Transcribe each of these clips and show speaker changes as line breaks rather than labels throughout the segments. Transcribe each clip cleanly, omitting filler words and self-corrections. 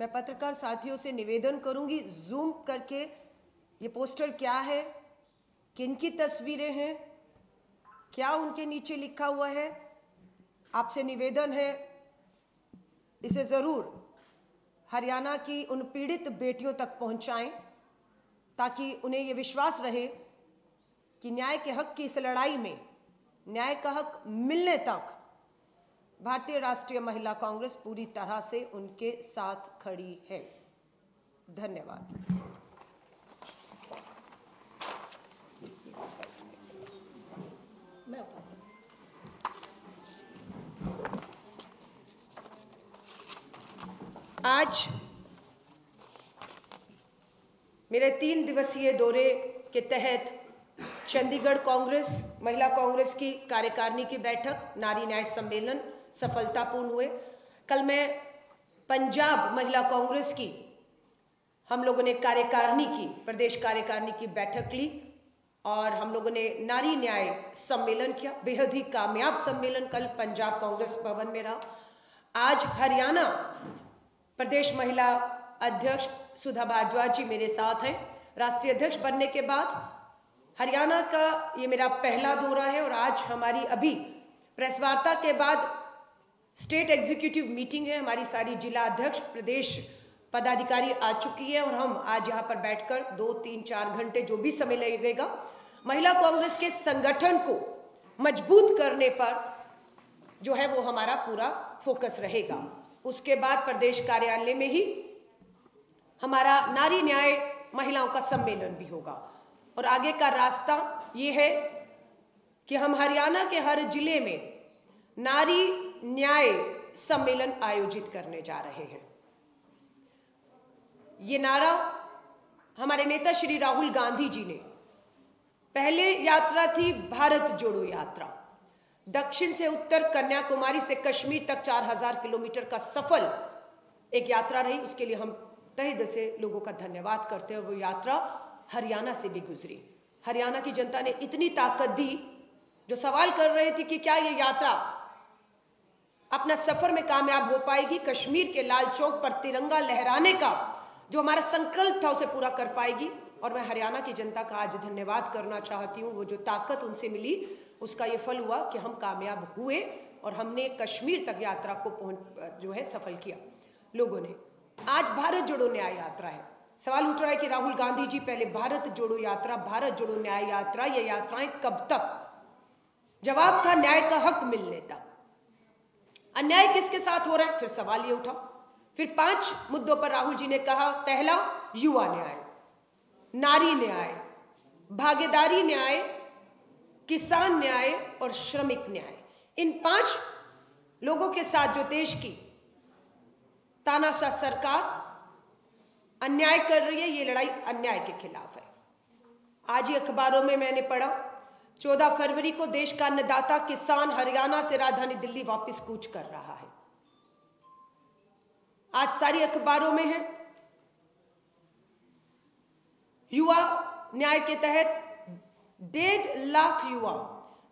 मैं पत्रकार साथियों से निवेदन करूंगी, जूम करके ये पोस्टर क्या है, किनकी तस्वीरें हैं, क्या उनके नीचे लिखा हुआ है। आपसे निवेदन है इसे जरूर हरियाणा की उन पीड़ित बेटियों तक पहुंचाएं, ताकि उन्हें ये विश्वास रहे कि न्याय के हक की इस लड़ाई में न्याय का हक मिलने तक भारतीय राष्ट्रीय महिला कांग्रेस पूरी तरह से उनके साथ खड़ी है। धन्यवाद। आज मेरे 3 दिवसीय दौरे के तहत चंडीगढ़ कांग्रेस महिला कांग्रेस की कार्यकारिणी की बैठक, नारी न्याय सम्मेलन सफलतापूर्ण हुए। कल मैं पंजाब महिला कांग्रेस की हम लोगों ने कार्यकारिणी की, प्रदेश कार्यकारिणी की बैठक ली और हम लोगों ने नारी न्याय सम्मेलन किया। बेहद ही कामयाब सम्मेलन कल पंजाब कांग्रेस भवन में रहा। आज हरियाणा प्रदेश महिला अध्यक्ष सुधा भारद्वाज जी मेरे साथ हैं। राष्ट्रीय अध्यक्ष बनने के बाद हरियाणा का ये मेरा पहला दौरा है और आज हमारी अभी प्रेस वार्ता के बाद स्टेट एग्जीक्यूटिव मीटिंग है। हमारी सारी जिला अध्यक्ष, प्रदेश पदाधिकारी आ चुकी है और हम आज यहाँ पर बैठकर 2, 3, 4 घंटे जो भी समय लगेगा महिला कांग्रेस के संगठन को मजबूत करने पर जो है वो हमारा पूरा फोकस रहेगा। उसके बाद प्रदेश कार्यालय में ही हमारा नारी न्याय महिलाओं का सम्मेलन भी होगा और आगे का रास्ता ये है कि हम हरियाणा के हर जिले में नारी न्याय सम्मेलन आयोजित करने जा रहे हैं। ये नारा हमारे नेता श्री राहुल गांधी जी ने, पहले यात्रा थी भारत जोड़ो यात्रा, दक्षिण से उत्तर, कन्याकुमारी से कश्मीर तक 4000 किलोमीटर का सफल एक यात्रा रही। उसके लिए हम तहे दिल से लोगों का धन्यवाद करते हैं। वो यात्रा हरियाणा से भी गुजरी। हरियाणा की जनता ने इतनी ताकत दी, जो सवाल कर रहे थे कि क्या ये यात्रा अपना सफर में कामयाब हो पाएगी, कश्मीर के लाल चौक पर तिरंगा लहराने का जो हमारा संकल्प था उसे पूरा कर पाएगी। और मैं हरियाणा की जनता का आज धन्यवाद करना चाहती हूँ। वो जो ताकत उनसे मिली उसका ये फल हुआ कि हम कामयाब हुए और हमने कश्मीर तक यात्रा को जो है सफल किया लोगों ने। आज भारत जोड़ो न्याय यात्रा है। सवाल उठ रहा है कि राहुल गांधी जी पहले भारत जोड़ो यात्रा, भारत जोड़ो न्याय यात्रा, ये यात्राएं कब तक? जवाब था न्याय का हक मिलने तक। अन्याय किसके साथ हो रहा है, फिर सवाल ये उठा। फिर 5 मुद्दों पर राहुल जी ने कहा, पहला युवा न्याय, नारी न्याय, भागीदारी न्याय, किसान न्याय और श्रमिक न्याय। इन 5 लोगों के साथ जो देश की तानाशाह सरकार अन्याय कर रही है, ये लड़ाई अन्याय के खिलाफ है। आज ही अखबारों में मैंने पढ़ा 14 फरवरी को देश का अन्नदाता किसान हरियाणा से राजधानी दिल्ली वापस कूच कर रहा है। आज सारी अखबारों में है। युवा न्याय के तहत 1.5 लाख युवा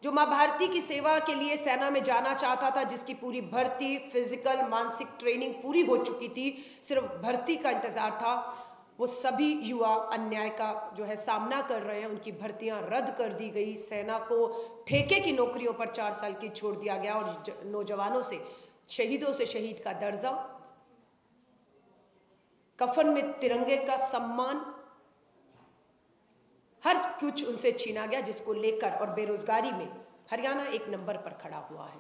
जो मां भारती की सेवा के लिए सेना में जाना चाहता था, जिसकी पूरी भर्ती, फिजिकल, मानसिक ट्रेनिंग पूरी हो चुकी थी, सिर्फ भर्ती का इंतजार था, वो सभी युवा अन्याय का जो है सामना कर रहे हैं। उनकी भर्तियां रद्द कर दी गई, सेना को ठेके की नौकरियों पर 4 साल की छोड़ दिया गया और नौजवानों से, शहीदों से शहीद का दर्जा, कफन में तिरंगे का सम्मान, हर कुछ उनसे छीना गया, जिसको लेकर और बेरोजगारी में हरियाणा 1 नंबर पर खड़ा हुआ है।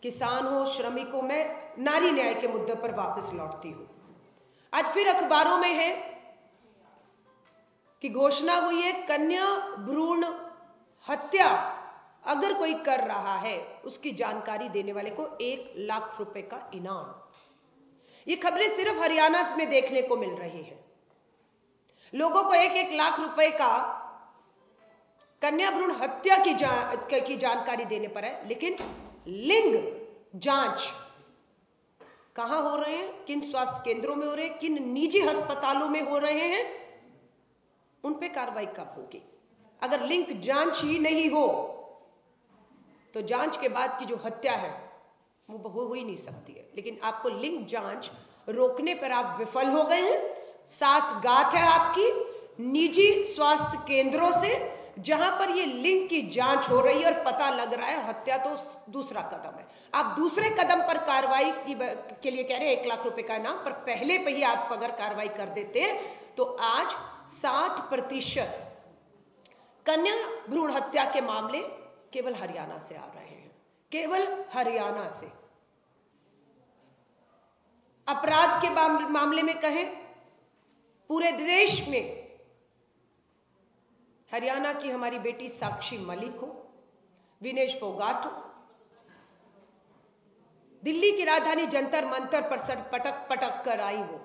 किसान हो, श्रमिक हो, मैं नारी न्याय के मुद्दे पर वापस लौटती हूं। आज फिर अखबारों में है कि घोषणा हुई है, कन्या भ्रूण हत्या अगर कोई कर रहा है उसकी जानकारी देने वाले को 1 लाख रुपए का इनाम। ये खबरें सिर्फ हरियाणा में देखने को मिल रही है। लोगों को 1-1 लाख रुपए का कन्या भ्रूण हत्या की जानकारी देने पर है, लेकिन लिंग जांच कहां हो रहे हैं, किन स्वास्थ्य केंद्रों में हो रहे हैं, किन निजी अस्पतालों में हो रहे हैं, उन पे कार्रवाई कब होगी? अगर लिंग जांच ही नहीं हो तो जांच के बाद की जो हत्या है वो हो ही नहीं सकती है। लेकिन आपको लिंग जांच रोकने पर आप विफल हो गए हैं। साथ गांठ है आपकी निजी स्वास्थ्य केंद्रों से, जहां पर ये लिंग की जांच हो रही है और पता लग रहा है हत्या तो दूसरा कदम है। आप दूसरे कदम पर कार्रवाई के लिए कह रहे हैं 1 लाख रुपए का इनाम, पर पहले पे ही आप अगर कार्रवाई कर देते तो आज 60% कन्या भ्रूण हत्या के मामले केवल हरियाणा से आ रहे हैं, केवल हरियाणा से। अपराध के मामले में कहें पूरे देश में हरियाणा की हमारी बेटी साक्षी मलिक हो, विनेश फोगाट हो, दिल्ली की राजधानी जंतर मंतर पर सर पटक पटक कर आई वो,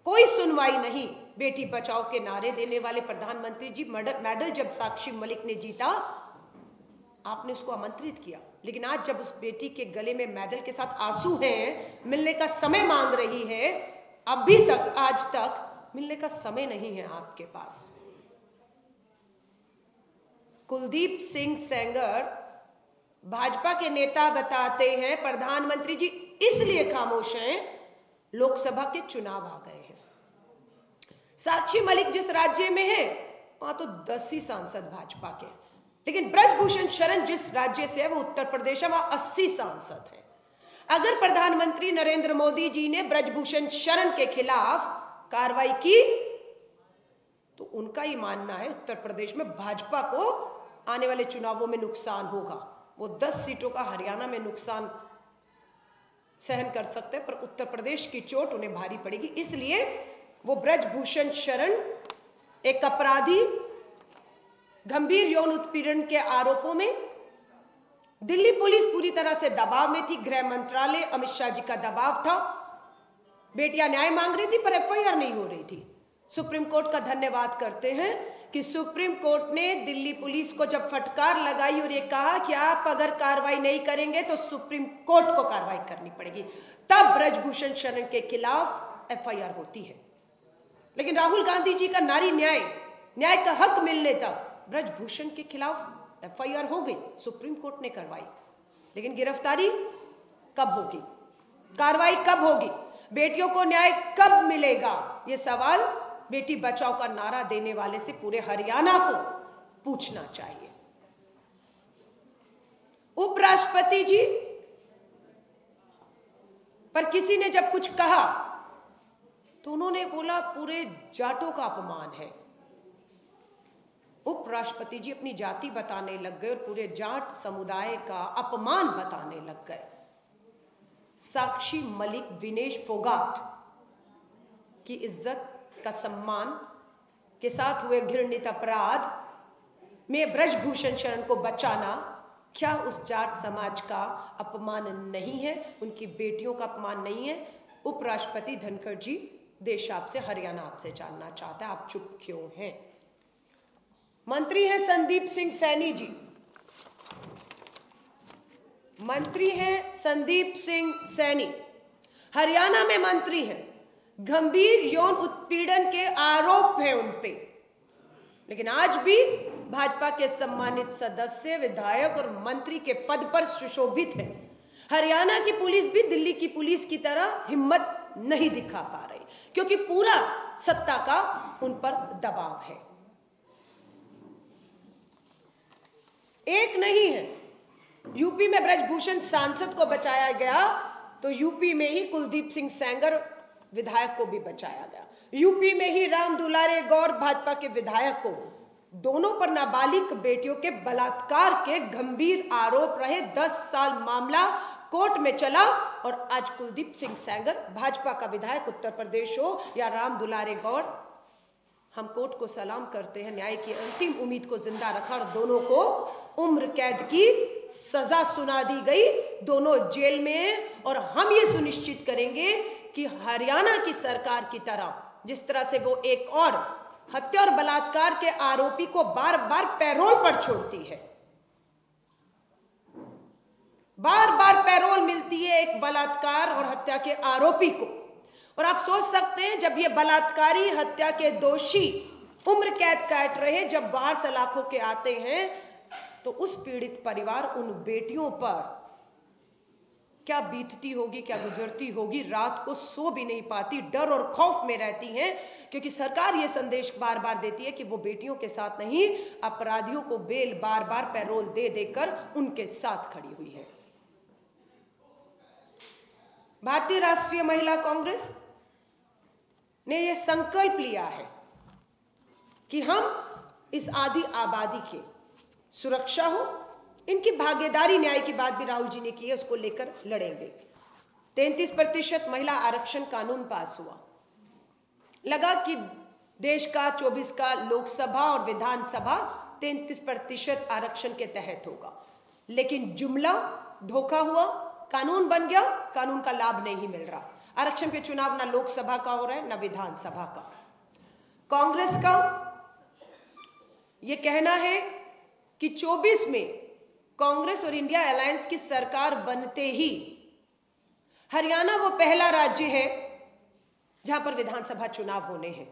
कोई सुनवाई नहीं। बेटी बचाओ के नारे देने वाले प्रधानमंत्री जी मेडल जब साक्षी मलिक ने जीता आपने उसको आमंत्रित किया, लेकिन आज जब उस बेटी के गले में मेडल के साथ आंसू हैं, मिलने का समय मांग रही है, अभी तक आज तक मिलने का समय नहीं है आपके पास। कुलदीप सिंह सेंगर भाजपा के नेता बताते हैं प्रधानमंत्री जी इसलिए खामोश हैं लोकसभा के चुनाव आ गए हैं। साक्षी मलिक जिस राज्य में है वहां तो 10 ही सांसद भाजपा के, लेकिन ब्रजभूषण शरण जिस राज्य से है वो उत्तर प्रदेश है, वहां 80 सांसद है। अगर प्रधानमंत्री नरेंद्र मोदी जी ने ब्रजभूषण शरण के खिलाफ कार्रवाई की तो उनका ही मानना है उत्तर प्रदेश में भाजपा को आने वाले चुनावों में नुकसान होगा। वो 10 सीटों का हरियाणा में नुकसान सहन कर सकते हैं, पर उत्तर प्रदेश की चोट उन्हें भारी पड़ेगी। इसलिए वो ब्रजभूषण शरण एक अपराधी गंभीर यौन उत्पीड़न के आरोपों में दिल्ली पुलिस पूरी तरह से दबाव में थी, गृह मंत्रालय अमित शाह जी का दबाव था, बेटियां न्याय मांग रही थी पर एफआईआर नहीं हो रही थी। सुप्रीम कोर्ट का धन्यवाद करते हैं कि सुप्रीम कोर्ट ने दिल्ली पुलिस को जब फटकार लगाई और ये कहा कि आप अगर कार्रवाई नहीं करेंगे तो सुप्रीम कोर्ट को कार्रवाई करनी पड़ेगी, तब ब्रजभूषण शरण के खिलाफ एफआईआर होती है। लेकिन राहुल गांधी जी का नारी न्याय का हक मिलने तक ब्रजभूषण के खिलाफ एफआईआर हो गई, सुप्रीम कोर्ट ने करवाई, लेकिन गिरफ्तारी कब होगी, कार्रवाई कब होगी, बेटियों को न्याय कब मिलेगा, ये सवाल बेटी बचाओ का नारा देने वाले से पूरे हरियाणा को पूछना चाहिए। उपराष्ट्रपति जी पर किसी ने जब कुछ कहा तो उन्होंने बोला पूरे जाटों का अपमान है। उपराष्ट्रपति जी अपनी जाति बताने लग गए और पूरे जाट समुदाय का अपमान बताने लग गए। साक्षी मलिक, विनेश फोगाट की इज्जत का सम्मान के साथ हुए घृणित अपराध में ब्रजभूषण शरण को बचाना क्या उस जाट समाज का अपमान नहीं है, उनकी बेटियों का अपमान नहीं है? उपराष्ट्रपति धनखड़ जी, देश आपसे, हरियाणा आपसे जानना चाहता है, आप चुप क्यों हैं? मंत्री हैं संदीप सिंह सैनी जी, मंत्री हैं संदीप सिंह सैनी, हरियाणा में मंत्री हैं, गंभीर यौन उत्पीड़न के आरोप हैं उन पे, लेकिन आज भी भाजपा के सम्मानित सदस्य, विधायक और मंत्री के पद पर सुशोभित हैं। हरियाणा की पुलिस भी दिल्ली की पुलिस की तरह हिम्मत नहीं दिखा पा रही, क्योंकि पूरा सत्ता का उन पर दबाव है। एक नहीं है, यूपी में ब्रजभूषण सांसद को बचाया गया तो यूपी में ही कुलदीप सिंह सेंगर विधायक को भी बचाया गया, यूपी में ही राम दुलारे गौर भाजपा के विधायक को, दोनों पर नाबालिग बेटियों के बलात्कार के गंभीर आरोप रहे। 10 साल मामला कोर्ट में चला और आज कुलदीप सिंह सेंगर भाजपा का विधायक उत्तर प्रदेश हो या राम दुलारे गौर, हम कोर्ट को सलाम करते हैं, न्याय की अंतिम उम्मीद को जिंदा रखा और दोनों को उम्र कैद की सजा सुना दी गई, दोनों जेल में हैं। और हम ये सुनिश्चित करेंगे कि हरियाणा की सरकार की तरह, जिस तरह से वो एक और हत्या और बलात्कार के आरोपी को बार बार पैरोल पर छोड़ती है, बार बार पैरोल मिलती है एक बलात्कार और हत्या के आरोपी को, और आप सोच सकते हैं जब ये बलात्कारी हत्या के दोषी उम्र कैद काट रहे, जब बाहर सलाखों के आते हैं तो उस पीड़ित परिवार उन बेटियों पर क्या बीतती होगी, क्या गुजरती होगी। रात को सो भी नहीं पाती, डर और खौफ में रहती हैं, क्योंकि सरकार ये संदेश बार बार देती है कि वो बेटियों के साथ नहीं, अपराधियों को बेल बार बार पैरोल दे देकर उनके साथ खड़ी हुई है। भारतीय राष्ट्रीय महिला कांग्रेस ने यह संकल्प लिया है कि हम इस आधी आबादी के सुरक्षा हो, इनकी भागीदारी, न्याय की बात भी राहुल जी ने की है, उसको लेकर लड़ेंगे। 33% महिला आरक्षण कानून पास हुआ। लगा कि देश का 24 का लोकसभा और विधानसभा 33% आरक्षण के तहत होगा, लेकिन जुमला धोखा हुआ। कानून बन गया, कानून का लाभ नहीं मिल रहा। आरक्षण पे चुनाव ना लोकसभा का हो रहा है, ना विधानसभा का। कांग्रेस का यह कहना है कि 24 में कांग्रेस और इंडिया अलायंस की सरकार बनते ही हरियाणा वो पहला राज्य है जहां पर विधानसभा चुनाव होने हैं।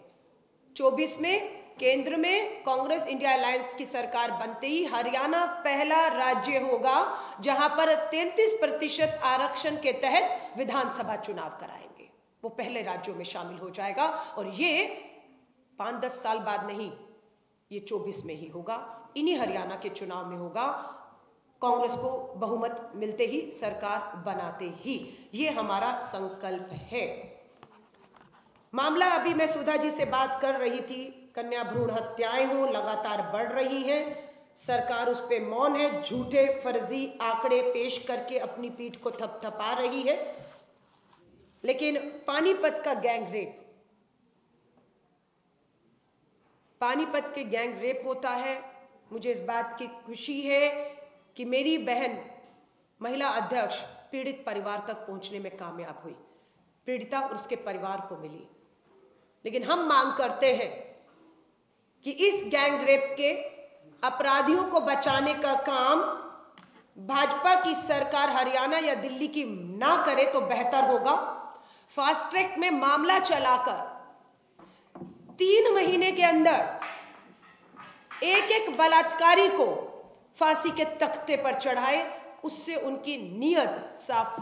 24 में केंद्र में कांग्रेस इंडिया अलायंस की सरकार बनते ही हरियाणा पहला राज्य होगा जहां पर 33% आरक्षण के तहत विधानसभा चुनाव कराएंगे। वो पहले राज्यों में शामिल हो जाएगा, और ये 5-10 साल बाद नहीं, ये 24 में ही होगा। इन्हीं हरियाणा के चुनाव में होगा, कांग्रेस को बहुमत मिलते ही, सरकार बनाते ही। ये हमारा संकल्प है। मामला, अभी मैं सुधा जी से बात कर रही थी, कन्या भ्रूण हत्याएं हो लगातार बढ़ रही हैं, सरकार उस पे मौन है, झूठे फर्जी आंकड़े पेश करके अपनी पीठ को थपथपा रही है। लेकिन पानीपत का गैंग रेप, पानीपत के गैंग रेप होता है। मुझे इस बात की खुशी है कि मेरी बहन महिला अध्यक्ष पीड़ित परिवार तक पहुंचने में कामयाब हुई, पीड़िता और उसके परिवार को मिली। लेकिन हम मांग करते हैं कि इस गैंग रेप के अपराधियों को बचाने का काम भाजपा की सरकार हरियाणा या दिल्ली की ना करे तो बेहतर होगा। फास्ट ट्रैक में मामला चलाकर 3 महीने के अंदर एक बलात्कारी को फांसी के तख्ते पर चढ़ाए, उससे उनकी नीयत साफ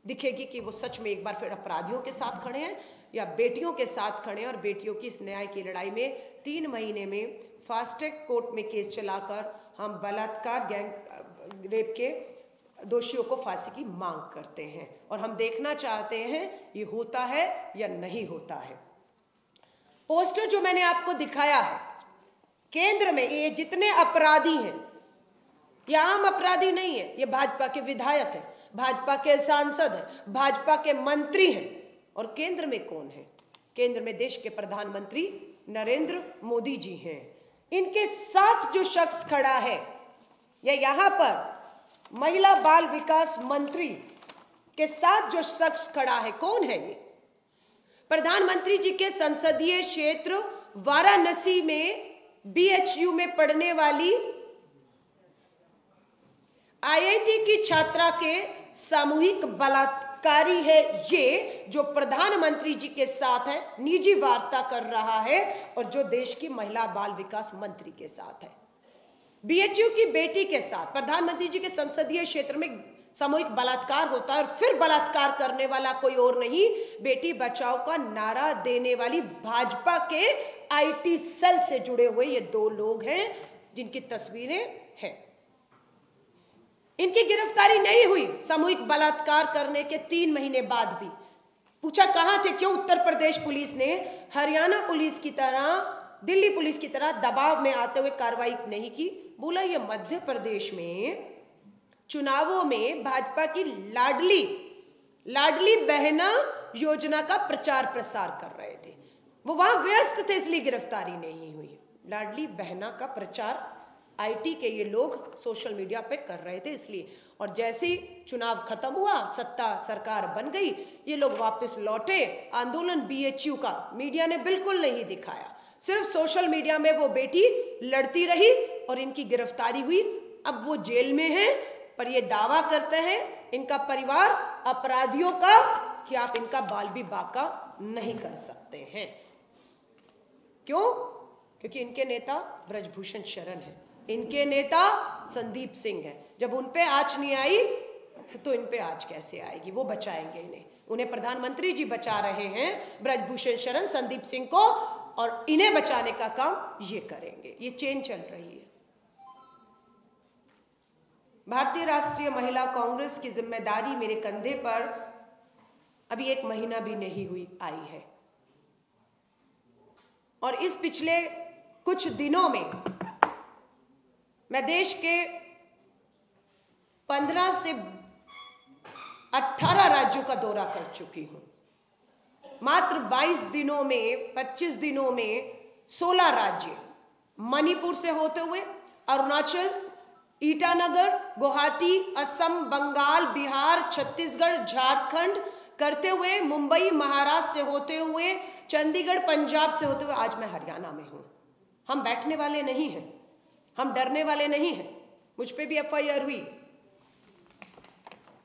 दिखेगी कि वो सच में एक बार फिर अपराधियों के साथ खड़े हैं या बेटियों के साथ खड़े हैं। और बेटियों की इस न्याय की लड़ाई में 3 महीने में फास्ट ट्रैक कोर्ट में केस चलाकर हम बलात्कार गैंग रेप के दोषियों को फांसी की मांग करते हैं, और हम देखना चाहते हैं ये होता है या नहीं होता है। पोस्टर जो मैंने आपको दिखाया है, केंद्र में ये जितने अपराधी हैं, ये आम अपराधी नहीं है, ये भाजपा के विधायक हैं, भाजपा के सांसद हैं, भाजपा के मंत्री हैं। और केंद्र में कौन है? केंद्र में देश के प्रधानमंत्री नरेंद्र मोदी जी हैं। इनके साथ जो शख्स खड़ा है, या यहां पर महिला बाल विकास मंत्री के साथ जो शख्स खड़ा है, कौन है ये? प्रधानमंत्री जी के संसदीय क्षेत्र वाराणसी में BHU में पढ़ने वाली IIT की छात्रा के सामूहिक बलात्कारी है ये, जो प्रधानमंत्री जी के साथ है, निजी वार्ता कर रहा है, और जो देश की महिला बाल विकास मंत्री के साथ है। BHU की बेटी के साथ प्रधानमंत्री जी के संसदीय क्षेत्र में सामूहिक बलात्कार होता है, और फिर बलात्कार करने वाला कोई और नहीं, बेटी बचाओ का नारा देने वाली भाजपा के IT सेल से जुड़े हुए ये 2 लोग हैं, जिनकी तस्वीरें हैं। इनकी गिरफ्तारी नहीं हुई सामूहिक बलात्कार करने के 3 महीने बाद भी। पूछा कहां थे, क्यों उत्तर प्रदेश पुलिस ने हरियाणा पुलिस की तरह, दिल्ली पुलिस की तरह दबाव में आते हुए कार्रवाई नहीं की? बोला ये मध्य प्रदेश में चुनावों में भाजपा की लाडली बहना योजना का प्रचार प्रसार कर रहे थे, वो वहां व्यस्त थे, इसलिए गिरफ्तारी नहीं हुई। लाडली बहना का प्रचार IT के ये लोग सोशल मीडिया पे कर रहे थे, इसलिए। और जैसे ही चुनाव खत्म हुआ, सत्ता सरकार बन गई, ये लोग वापस लौटे। आंदोलन BHU का मीडिया ने बिल्कुल नहीं दिखाया, सिर्फ सोशल मीडिया में वो बेटी लड़ती रही और इनकी गिरफ्तारी हुई। अब वो जेल में है, पर ये दावा करते हैं इनका परिवार अपराधियों का कि आप इनका बाल भी बाका नहीं कर सकते हैं। क्यों? क्योंकि इनके नेता ब्रजभूषण शरण है, इनके नेता संदीप सिंह है। जब उन पे आंच नहीं आई तो इन पे आज कैसे आएगी? वो बचाएंगे इन्हें, उन्हें प्रधानमंत्री जी बचा रहे हैं, ब्रजभूषण शरण, संदीप सिंह को, और इन्हें बचाने का काम ये करेंगे। ये चेन चल रही है। भारतीय राष्ट्रीय महिला कांग्रेस की जिम्मेदारी मेरे कंधे पर अभी 1 महीना भी नहीं आई है, और इस पिछले कुछ दिनों में मैं देश के 15 से 18 राज्यों का दौरा कर चुकी हूं। मात्र 22 दिनों में, 25 दिनों में 16 राज्य, मणिपुर से होते हुए अरुणाचल, ईटानगर, गुवाहाटी, असम, बंगाल, बिहार, छत्तीसगढ़, झारखंड करते हुए मुंबई, महाराष्ट्र से होते हुए चंडीगढ़, पंजाब से होते हुए आज मैं हरियाणा में हूं। हम बैठने वाले नहीं हैं, हम डरने वाले नहीं हैं। मुझ पे भी FIR हुई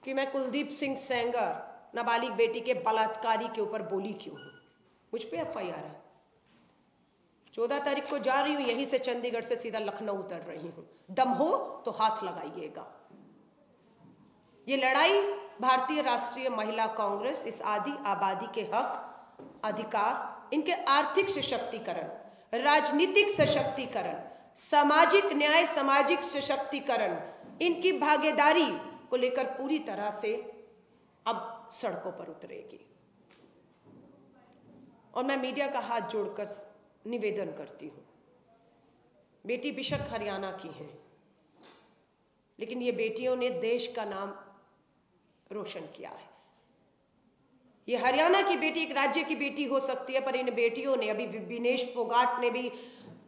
कि मैं कुलदीप सिंह सेंगर, नाबालिग बेटी के बलात्कारी के ऊपर बोली क्यों हूं। मुझ पे FIR है। 14 तारीख को जा रही हूं, यहीं से चंडीगढ़ से सीधा लखनऊ उतर रही हूं। दम हो तो हाथ लगाइएगा। ये लड़ाई भारतीय राष्ट्रीय महिला कांग्रेस इस आदि आबादी के हक, अधिकार, इनके आर्थिक सशक्तिकरण, राजनीतिक सशक्तिकरण, सामाजिक न्याय, सामाजिक सशक्तिकरण, इनकी भागीदारी को लेकर पूरी तरह से अब सड़कों पर उतरेगी। और मैं मीडिया का हाथ जोड़कर निवेदन करती हूं, बेटी बेशक हरियाणा की हैं, लेकिन ये बेटियों ने देश का नाम रोशन किया है। ये हरियाणा की बेटी एक राज्य की बेटी हो सकती है, पर इन बेटियों ने, अभी विनेश फोगाट ने भी,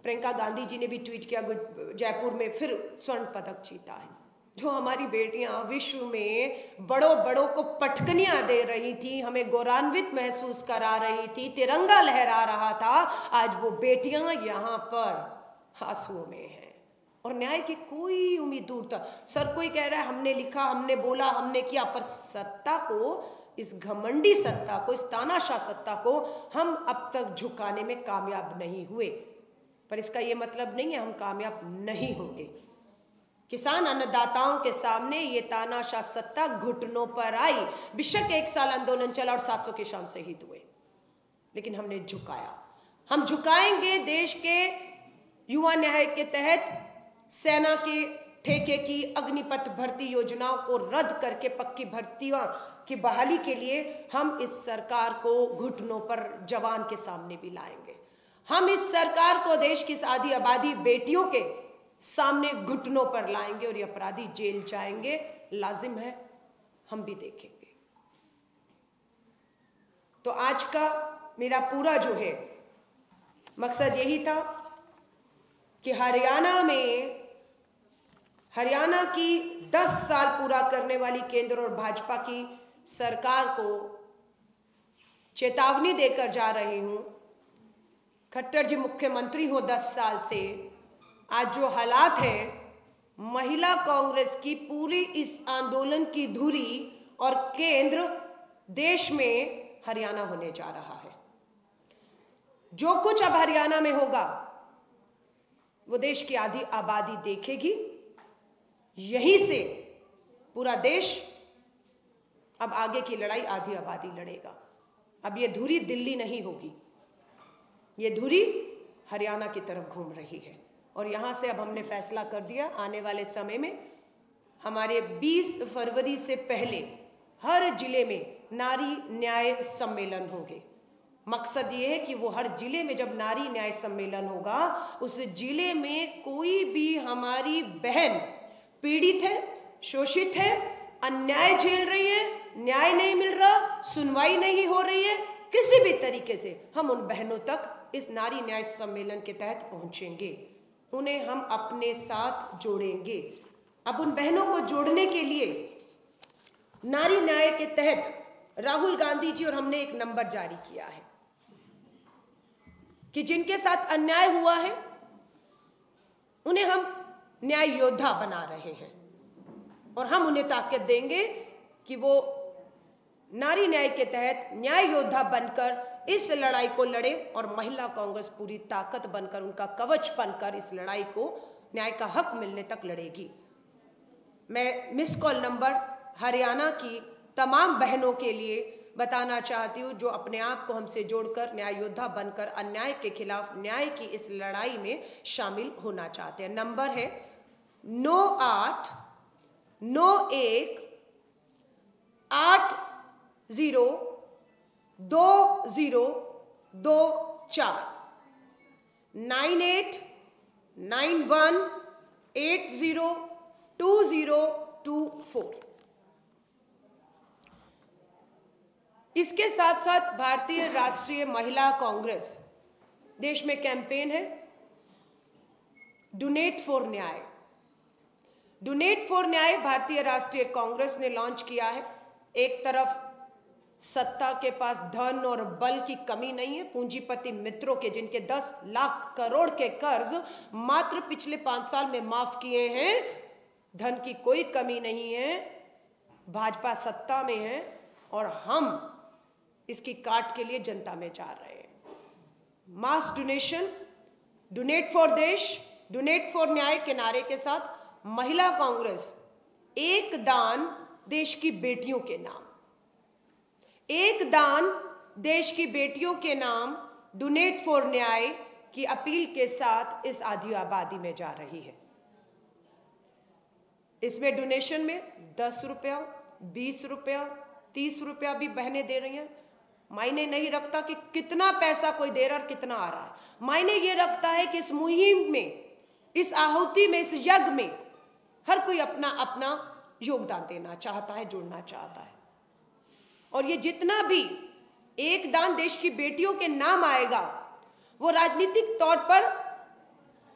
प्रियंका गांधी जी ने भी ट्वीट किया, जयपुर में फिर स्वर्ण पदक जीता है। जो हमारी बेटियां विश्व में बड़ों को पटकनियां दे रही थी, हमें गौरवान्वित महसूस करा रही थी, तिरंगा लहरा रहा था, आज वो बेटियां यहाँ पर आंसुओं में हैं। और न्याय की कोई उम्मीद दूर था। सर कोई कह रहा है हमने लिखा, हमने बोला, हमने किया, पर सत्ता को, इस घमंडी सत्ता को, इस तानाशाह सत्ता को हम अब तक झुकाने में कामयाब नहीं हुए। पर इसका ये मतलब नहीं है हम कामयाब नहीं होंगे। किसान अन्नदाताओं के सामने ये तानाशाह सत्ता घुटनों पर आई। बेशक 1 साल आंदोलन चला और 700 किसान शहीद हुए, लेकिन हमने झुकाया। हम झुकाएंगे। देश के युवा न्याय के तहत सेना के ठेके की अग्निपथ भर्ती योजनाओं को रद्द करके पक्की भर्तियों की बहाली के लिए हम इस सरकार को घुटनों पर जवान के सामने भी लाएंगे। हम इस सरकार को देश की आधी आबादी बेटियों के सामने घुटनों पर लाएंगे, और ये अपराधी जेल जाएंगे, लाजिम है, हम भी देखेंगे। तो आज का मेरा पूरा जो है मकसद यही था कि हरियाणा की 10 साल पूरा करने वाली केंद्र और भाजपा की सरकार को चेतावनी देकर जा रही हूं। खट्टर जी मुख्यमंत्री हो 10 साल से, आज जो हालात हैं, महिला कांग्रेस की पूरी इस आंदोलन की धुरी और केंद्र देश में हरियाणा होने जा रहा है। जो कुछ अब हरियाणा में होगा वो देश की आधी आबादी देखेगी। यहीं से पूरा देश अब आगे की लड़ाई आधी आबादी लड़ेगा। अब ये धुरी दिल्ली नहीं होगी, ये धुरी हरियाणा की तरफ घूम रही है। और यहाँ से अब हमने फैसला कर दिया, आने वाले समय में हमारे 20 फरवरी से पहले हर जिले में नारी न्याय सम्मेलन होंगे। मकसद ये है कि वो हर जिले में जब नारी न्याय सम्मेलन होगा, उस जिले में कोई भी हमारी बहन पीड़ित है, शोषित है, अन्याय झेल रही है, न्याय नहीं मिल रहा, सुनवाई नहीं हो रही है, किसी भी तरीके से हम उन बहनों तक इस नारी न्याय सम्मेलन के तहत पहुंचेंगे, उन्हें हम अपने साथ जोड़ेंगे। अब उन बहनों को जोड़ने के लिए नारी न्याय के तहत राहुल गांधी जी और हमने एक नंबर जारी किया है कि जिनके साथ अन्याय हुआ है उन्हें हम न्याय योद्धा बना रहे हैं, और हम उन्हें ताकत देंगे कि वो नारी न्याय के तहत न्याय योद्धा बनकर इस लड़ाई को लड़े, और महिला कांग्रेस पूरी ताकत बनकर, उनका कवच बनकर इस लड़ाई को न्याय का हक मिलने तक लड़ेगी। मैं मिस कॉल नंबर हरियाणा की तमाम बहनों के लिए बताना चाहती हूँ, जो अपने आप को हमसे जोड़कर न्याय योद्धा बनकर अन्याय के खिलाफ न्याय की इस लड़ाई में शामिल होना चाहते हैं। नंबर है 9891802024 9891802024। इसके साथ साथ भारतीय राष्ट्रीय महिला कांग्रेस देश में कैंपेन है डोनेट फॉर न्याय। डोनेट फॉर न्याय भारतीय राष्ट्रीय कांग्रेस ने लॉन्च किया है। एक तरफ सत्ता के पास धन और बल की कमी नहीं है, पूंजीपति मित्रों के जिनके 10 लाख करोड़ के कर्ज मात्र पिछले 5 साल में माफ किए हैं, धन की कोई कमी नहीं है, भाजपा सत्ता में है और हम इसकी काट के लिए जनता में जा रहे हैं। मास डोनेशन, डोनेट फॉर देश, डोनेट फॉर न्याय के नारे के साथ महिला कांग्रेस एक दान देश की बेटियों के नाम, एक दान देश की बेटियों के नाम डोनेट फॉर न्याय की अपील के साथ इस आधी आबादी में जा रही है। इसमें डोनेशन में 10 रुपया, 20 रुपया, 30 रुपया भी बहनें दे रही हैं। मायने नहीं रखता कि कितना पैसा कोई दे रहा है और कितना आ रहा है, मायने ये रखता है कि इस मुहिम में, इस आहुति में, इस यज्ञ में हर कोई अपना अपना योगदान देना चाहता है, जुड़ना चाहता है। और ये जितना भी एक दान देश की बेटियों के नाम आएगा, वो राजनीतिक तौर पर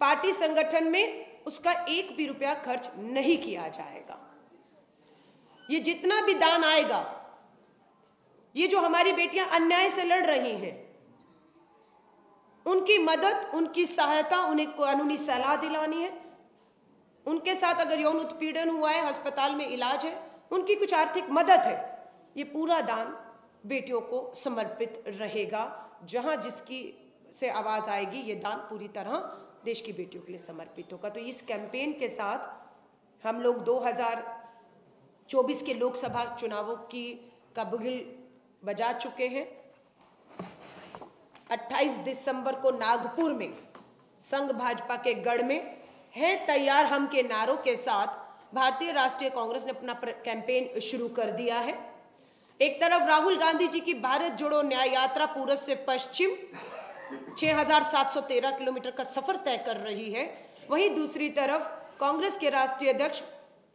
पार्टी संगठन में उसका 1 भी रुपया खर्च नहीं किया जाएगा। ये जितना भी दान आएगा, ये जो हमारी बेटियां अन्याय से लड़ रही हैं, उनकी मदद, उनकी सहायता, उन्हें कानूनी सलाह दिलानी है, उनके साथ अगर यौन उत्पीड़न हुआ है, अस्पताल में इलाज है, उनकी कुछ आर्थिक मदद है, ये पूरा दान बेटियों को समर्पित रहेगा। जहां जिसकी से आवाज आएगी, ये दान पूरी तरह देश की बेटियों के लिए समर्पित होगा। तो इस कैंपेन के साथ हम लोग 2024 के लोकसभा चुनावों का बुगिल बजा चुके हैं। 28 दिसंबर को नागपुर में संघ भाजपा के गढ़ में है तैयार हम के नारों के साथ भारतीय राष्ट्रीय कांग्रेस ने अपना कैंपेन शुरू कर दिया है। एक तरफ राहुल गांधी जी की भारत जोड़ो न्याय यात्रा पूरब से पश्चिम 6713 किलोमीटर का सफर तय कर रही है, वहीं दूसरी तरफ कांग्रेस के राष्ट्रीय अध्यक्ष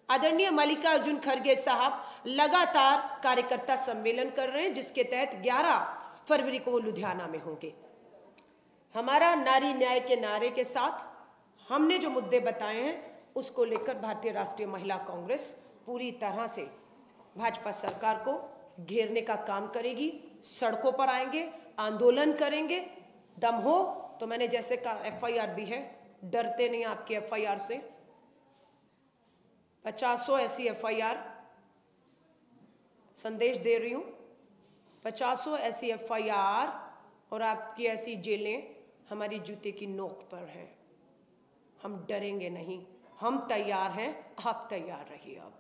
आदरणीय मल्लिकार्जुन खड़गे साहब लगातार कार्यकर्ता सम्मेलन कर रहे हैं, जिसके तहत 11 फरवरी को वो लुधियाना में होंगे। हमारा नारी न्याय के नारे के साथ हमने जो मुद्दे बताए हैं, उसको लेकर भारतीय राष्ट्रीय महिला कांग्रेस पूरी तरह से भाजपा सरकार को घेरने का काम करेगी। सड़कों पर आएंगे, आंदोलन करेंगे, दम हो तो मैंने जैसे कहा FIR भी है, डरते नहीं आपकी FIR से। 50 ऐसी FIR संदेश दे रही हूं, 50 ऐसी FIR और आपकी ऐसी जेलें हमारी जूते की नोक पर हैं। हम डरेंगे नहीं, हम तैयार हैं, आप तैयार रहिए। अब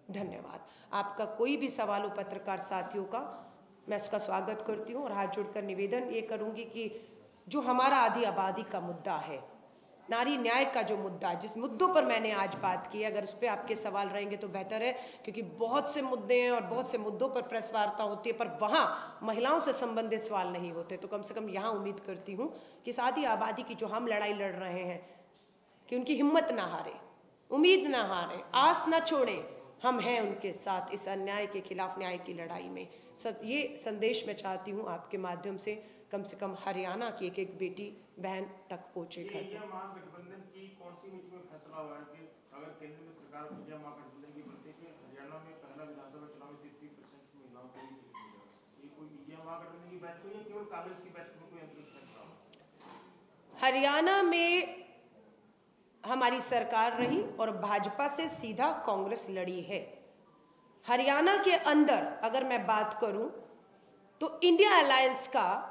धन्यवाद। आपका कोई भी सवाल हो पत्रकार साथियों का, मैं उसका स्वागत करती हूँ और हाथ जोड़कर निवेदन ये करूँगी कि जो हमारा आधी आबादी का मुद्दा है, नारी न्याय का जो मुद्दा, जिस मुद्दों पर मैंने आज बात की, अगर उस पर आपके सवाल रहेंगे तो बेहतर है, क्योंकि बहुत से मुद्दे हैं और बहुत से मुद्दों पर प्रेस वार्ता होती है, पर वहाँ महिलाओं से संबंधित सवाल नहीं होते। तो कम से कम यहाँ उम्मीद करती हूँ कि आधी आबादी की जो हम लड़ाई लड़ रहे हैं, कि उनकी हिम्मत ना हारे, उम्मीद ना हारे, आस ना छोड़ें, हम हैं उनके साथ इस अन्याय के खिलाफ न्याय की लड़ाई में। सब ये संदेश मैं चाहती हूँ आपके माध्यम से कम हरियाणा की एक एक बेटी बहन तक पहुँचे घर तक।
महागठबंधन की कौन सी मीटिंग में फैसला हुआ है कि अगर केंद्र में सरकार इंडिया महागठबंधन की बनती है कि हरियाणा में पहला विधानसभा चुनाव में 33% महिलाओं को ही टिकट मिलेगा? ये कोई इंडिया महागठबंधन की बैठक हुई है, केवल कांग्रेस की बैठक में कोई अंतिम फैसला हुआ?
हरियाणा में हमारी सरकार रही और भाजपा से सीधा कांग्रेस लड़ी है। हरियाणा के अंदर अगर मैं बात करूं तो इंडिया अलायंस का,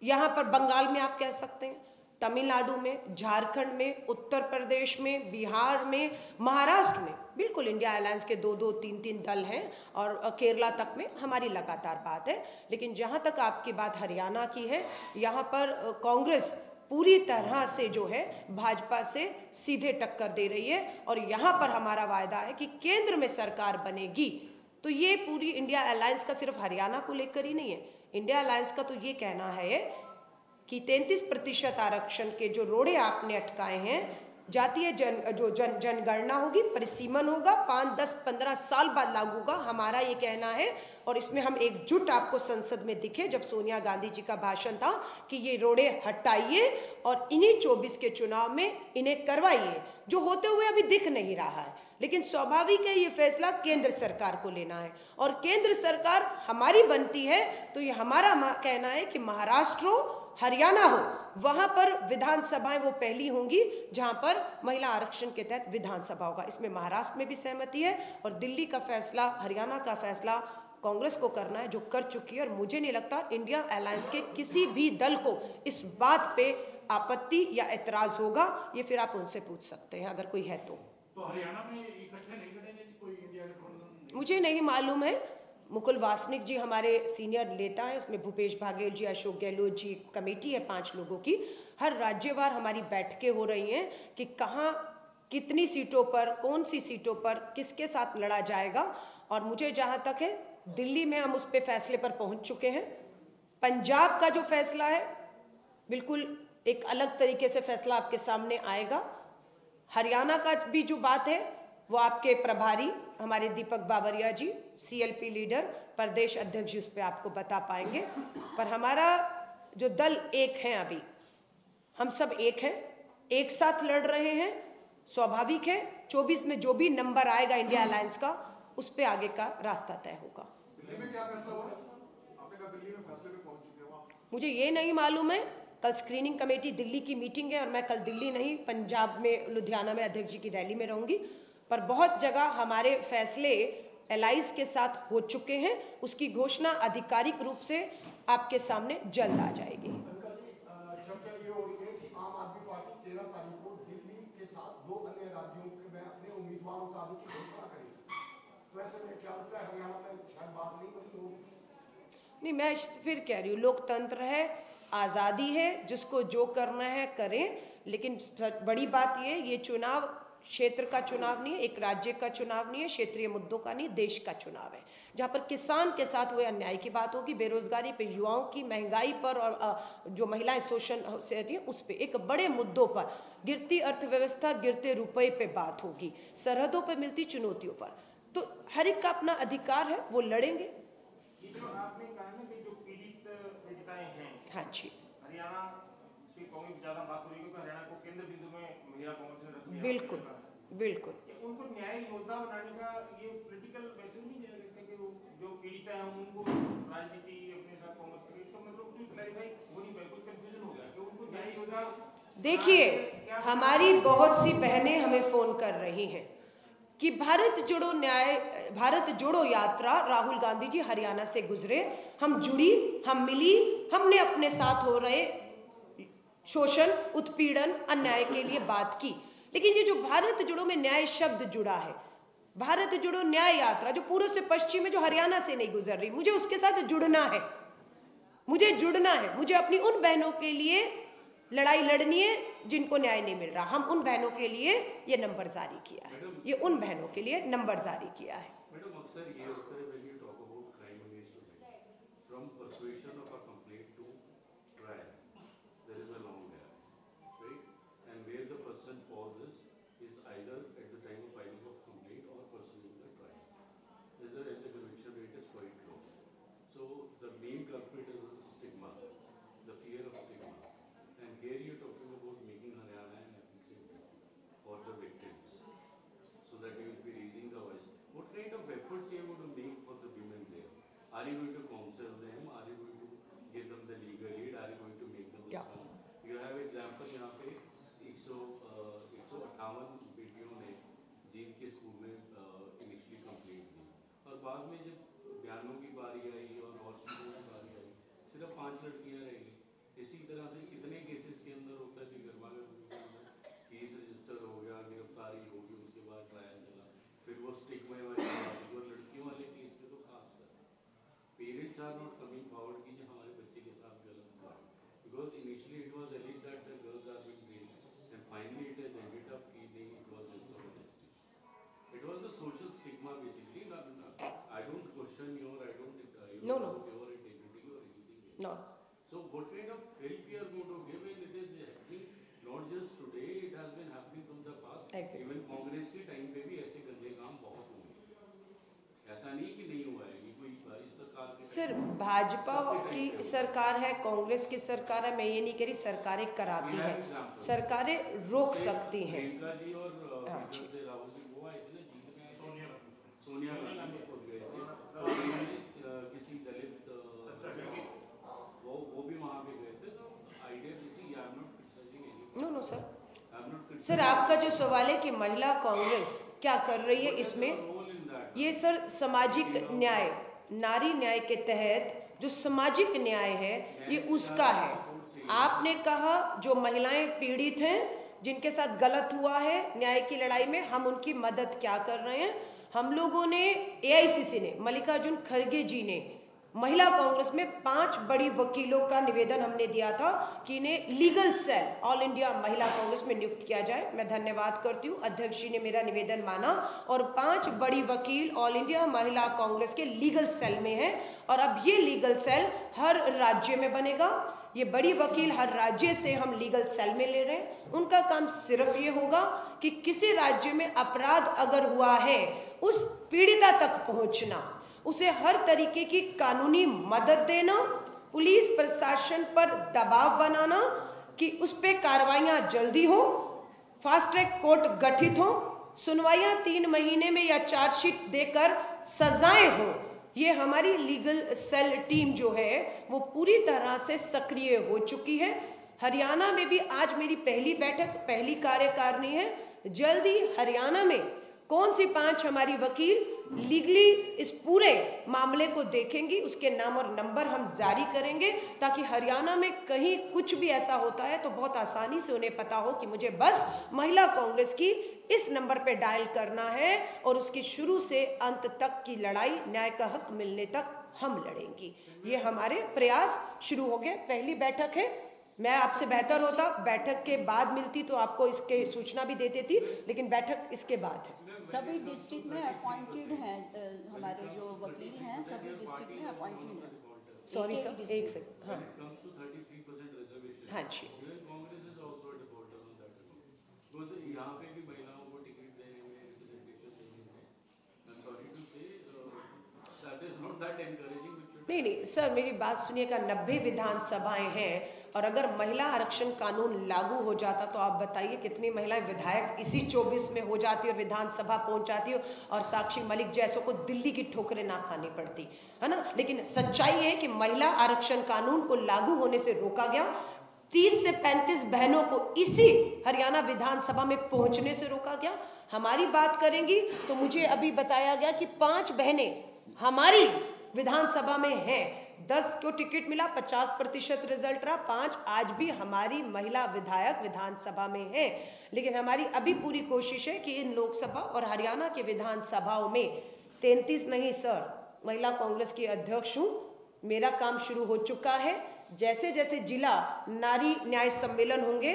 यहां पर बंगाल में आप कह सकते हैं, तमिलनाडु में, झारखंड में, उत्तर प्रदेश में, बिहार में, महाराष्ट्र में बिल्कुल इंडिया अलायंस के 2-2, 3-3 दल हैं और केरला तक में हमारी लगातार बात है। लेकिन जहां तक आपकी बात हरियाणा की है, यहाँ पर कांग्रेस पूरी तरह से जो है भाजपा से सीधे टक्कर दे रही है और यहाँ पर हमारा वायदा है कि केंद्र में सरकार बनेगी तो ये पूरी इंडिया अलायंस का सिर्फ हरियाणा को लेकर ही नहीं है। इंडिया अलायंस का तो ये कहना है कि 33% आरक्षण के जो रोड़े आपने अटकाए हैं, जातीय जनगणना होगी, परिसीमन होगा, 5, 10, 15 साल बाद लागू होगा, हमारा ये कहना है। और इसमें हम एकजुट आपको संसद में दिखे जब सोनिया गांधी जी का भाषण था कि ये रोड़े हटाइए और इन्हीं 24 के चुनाव में इन्हें करवाइए, जो होते हुए अभी दिख नहीं रहा है। लेकिन स्वाभाविक है ये फैसला केंद्र सरकार को लेना है और केंद्र सरकार हमारी बनती है तो ये हमारा कहना है कि महाराष्ट्र हो, हरियाणा हो, वहां पर विधानसभाएं वो पहली होंगी जहां पर महिला आरक्षण के तहत विधानसभा होगा। इसमें महाराष्ट्र में भी सहमति है और दिल्ली का फैसला, हरियाणा का फैसला कांग्रेस को करना है, जो कर चुकी है। और मुझे नहीं लगता इंडिया अलायंस के किसी भी दल को इस बात पे आपत्ति या एतराज होगा। ये फिर आप उनसे पूछ सकते हैं अगर कोई है तो
हरियाणा में इकट्ठे नहीं करेंगे कोई इंडिया के?
मुझे नहीं मालूम है। मुकुल वासनिक जी हमारे सीनियर नेता हैं, उसमें भूपेश बघेल जी, अशोक गहलोत जी, कमेटी है 5 लोगों की। हर राज्यवार हमारी बैठकें हो रही हैं कि कहाँ कितनी सीटों पर, कौन सी सीटों पर किसके साथ लड़ा जाएगा। और मुझे जहाँ तक है दिल्ली में हम उस पे फैसले पर पहुँच चुके हैं। पंजाब का जो फैसला है बिल्कुल एक अलग तरीके से फैसला आपके सामने आएगा। हरियाणा का भी जो बात है वो आपके प्रभारी हमारे दीपक बाबरिया जी, CLP लीडर, प्रदेश अध्यक्ष जी उस पर आपको बता पाएंगे। पर हमारा जो दल एक है, अभी हम सब एक हैं, एक साथ लड़ रहे हैं। स्वाभाविक है 24 में जो भी नंबर आएगा इंडिया अलायंस का, उस पर आगे का रास्ता तय होगा।
दिल्ली में क्या फैसला हुआ? आपने कहा दिल्ली में फैसले पे पहुंच चुके हो?
मुझे ये नहीं मालूम है। कल स्क्रीनिंग कमेटी दिल्ली की मीटिंग है और मैं कल दिल्ली नहीं, पंजाब में लुधियाना में अध्यक्ष जी की रैली में रहूंगी। पर बहुत जगह हमारे फैसले एलाइज के साथ हो चुके हैं, उसकी घोषणा आधिकारिक रूप से आपके सामने जल्द आ जाएगी।
चर्चा ये हो रही है कि आम आदमी पार्टी 13 तारीख को दिल्ली के साथ 2 अन्य राज्यों में अपने उम्मीदवारों का भी घोषणा करेगी। तो ऐसे में क्या लगता है हरियाणा में शायद बात नहीं बनी होगी?
नहीं, मैं फिर कह रही हूँ, लोकतंत्र है, आज़ादी है, जिसको जो करना है करें। लेकिन बड़ी बात ये चुनाव क्षेत्र का चुनाव नहीं है, एक राज्य का चुनाव नहीं है, क्षेत्रीय मुद्दों का नहीं, देश का चुनाव है, जहाँ पर किसान के साथ हुए अन्याय की बात होगी, बेरोजगारी पे, युवाओं की, महंगाई पर और जो महिलाएं शोषण से रहती हैं उस पर, एक बड़े मुद्दों पर, गिरती अर्थव्यवस्था, गिरते रुपये पे बात होगी, सरहदों पर मिलती चुनौतियों पर। तो हर एक का अपना अधिकार है, वो लड़ेंगे।
आपने कहा ना कि जो पीड़ित पीड़िताएं हैं,
हाँ जी,
हरियाणा की कांग्रेस ज्यादा बात हो रही है क्योंकि हरियाणा को केंद्र बिंदु में महिला कांग्रेस ने रख दिया।
बिल्कुल बिल्कुल।
उनको न्याय योद्धा बनाने का ये पॉलिटिकल मैसेज नहीं दे रहे कि वो जो पीड़ित है उनको राजनीति अपने साथ कांग्रेस करे, इसका मतलब क्यों क्लैरिफाई हो नहीं पाया? कुछ कंफ्यूजन हो गया कि उनको न्याय योद्धा।
देखिए, हमारी बहुत सी बहनें हमें फोन कर रही हैं कि भारत जोड़ो यात्रा राहुल गांधी जी हरियाणा से गुजरे, हम जुड़ी, हम मिली, हमने अपने साथ हो रहे शोषण, उत्पीड़न, अन्याय के लिए बात की। लेकिन ये जो भारत जोड़ो में न्याय शब्द जुड़ा है, भारत जोड़ो न्याय यात्रा जो पूर्व से पश्चिम में, जो हरियाणा से नहीं गुजर रही, मुझे उसके साथ जुड़ना है, मुझे जुड़ना है। मुझे अपनी उन बहनों के लिए लड़ाई लड़नी है जिनको न्याय नहीं मिल रहा। हम उन बहनों के लिए ये नंबर जारी किया है, ये उन बहनों के लिए नंबर जारी किया है।
मैडम, अक्सर ये होता है when you talk about crime against women, from persuasion of a complaint to trial, there is a long gap, right? And where the person falls is either at the time of filing of complaint or pursuing the trial. And the conviction rate is quite low. So the main culprit is the stigma, the fear of stigma. And here you're talking about making Haryana an epicenter for the victims, so that you will be raising the voice. What kind of efforts you are going to make for the women there? Are you going to counsel them? Are you going to give them the legal aid? Are you going to make them strong? You have example यहाँ पे 158 बेटियों ने जीत के school में initially complete की और बाद में जब बयानों की बारी आई और चीज़ों की बारी आई, सिर्फ 5 लड़कियाँ रह गई। इसी तरह से कितने केसेस के अंदर होता है फॉरवर्ड कीजिए हमारे बच्चे के साथ गलत हुआ, because initially it was alleged that the girls are being raped and finally it has ended up कि नहीं, it was just a honesty, it was the social stigma basically. I don't question your, I don't
No.
your integrity or anything.
No.
So what kind of help you are going to give, and it is happening not just today, it has been happening from the past.
Okay.
Even Congress के time पे भी ऐसे गंदे काम बहुत हुए, ऐसा नहीं कि नहीं हुआ है. ये कोई इस सरकार के
सर भाजपा की सरकार है, कांग्रेस की सरकार है, मैं ये नहीं कह रही सरकारें कराती हैं, सरकारें रोक सकती हैं.
प्रियंका जी और
हाँ,
राहुल जी वो आए थे ना, जीत में आए थे, सोनिया गांधी को गए थे, किसी दलित वो भी वहाँ पे गए थे. तो आइडिया किसी I am not criticising
no sir, आपका जो सवाल है कि महिला कांग्रेस क्या कर रही है इसमें, ये सर सामाजिक न्याय, नारी न्याय के तहत जो सामाजिक न्याय है ये उसका है. आपने कहा जो महिलाएं पीड़ित हैं, जिनके साथ गलत हुआ है न्याय की लड़ाई में, हम उनकी मदद क्या कर रहे हैं. हम लोगों ने AICC ने, मल्लिकार्जुन खड़गे जी ने महिला कांग्रेस में 5 बड़ी वकीलों का निवेदन हमने दिया था कि इन्हें लीगल सेल ऑल इंडिया महिला कांग्रेस में नियुक्त किया जाए. मैं धन्यवाद करती हूँ, अध्यक्ष जी ने मेरा निवेदन माना और 5 बड़ी वकील ऑल इंडिया महिला कांग्रेस के लीगल सेल में हैं. और अब ये लीगल सेल हर राज्य में बनेगा. ये बड़ी वकील हर राज्य से हम लीगल सेल में ले रहे हैं. उनका काम सिर्फ ये होगा कि किसी राज्य में अपराध अगर हुआ है, उस पीड़िता तक पहुंचना, उसे हर तरीके की कानूनी मदद देना, पुलिस प्रशासन पर दबाव बनाना कि उस पे कार्रवाइयां जल्दी हो, फास्ट ट्रैक कोर्ट गठित हो, सुनवाइयां 3 महीने में या चार्जशीट देकर सजाएं हो. ये हमारी लीगल सेल टीम जो है वो पूरी तरह से सक्रिय हो चुकी है. हरियाणा में भी आज मेरी पहली बैठक, पहली कार्यकारिणी है. जल्दी हरियाणा में कौन सी 5 हमारी वकील लीगली इस पूरे मामले को देखेंगी, उसके नाम और नंबर हम जारी करेंगे, ताकि हरियाणा में कहीं कुछ भी ऐसा होता है तो बहुत आसानी से उन्हें पता हो कि मुझे बस महिला कांग्रेस की इस नंबर पे डायल करना है और उसकी शुरू से अंत तक की लड़ाई, न्याय का हक मिलने तक हम लड़ेंगी. ये हमारे प्रयास शुरू हो गए. पहली बैठक है. मैं आपसे बेहतर होता बैठक के बाद मिलती तो आपको इसके सूचना भी देती थी, लेकिन बैठक इसके बाद है.
सभी डिस्ट्रिक्ट में अपॉइंटेड हैं, हमारे जो वकील हैं सभी डिस्ट्रिक्ट में अपॉइंटेड हैं.
सॉरी सर, एक सेकंड. हाँ हाँ जी.
यहाँ पे भी महिलाओं को टिकट देने में, रिप्रेजेंटेशन देने में, I'm sorry to say, that is not that encouraging.
नहीं सर, मेरी बात सुनिएगा. 90 विधानसभाएं हैं और अगर महिला आरक्षण कानून लागू हो जाता तो आप बताइए कितनी महिलाएं विधायक इसी 24 में हो जाती और विधानसभा पहुंच जाती हो और साक्षी मलिक जैसों को दिल्ली की ठोकरें ना खानी पड़ती है ना. लेकिन सच्चाई है कि महिला आरक्षण कानून को लागू होने से रोका गया. 30 से 35 बहनों को इसी हरियाणा विधानसभा में पहुंचने से रोका गया. हमारी बात करेंगी तो मुझे अभी बताया गया कि 5 बहनें हमारी विधानसभा में हैं. 10 को टिकट मिला, 50% रिजल्ट रहा. 5 आज भी हमारी महिला विधायक विधानसभा में हैं. लेकिन हमारी अभी पूरी कोशिश है कि इन लोकसभा और हरियाणा के विधानसभाओं में 33 नहीं सर, महिला कांग्रेस की अध्यक्ष हूँ. मेरा काम शुरू हो चुका है. जैसे जैसे जिला नारी न्याय सम्मेलन होंगे,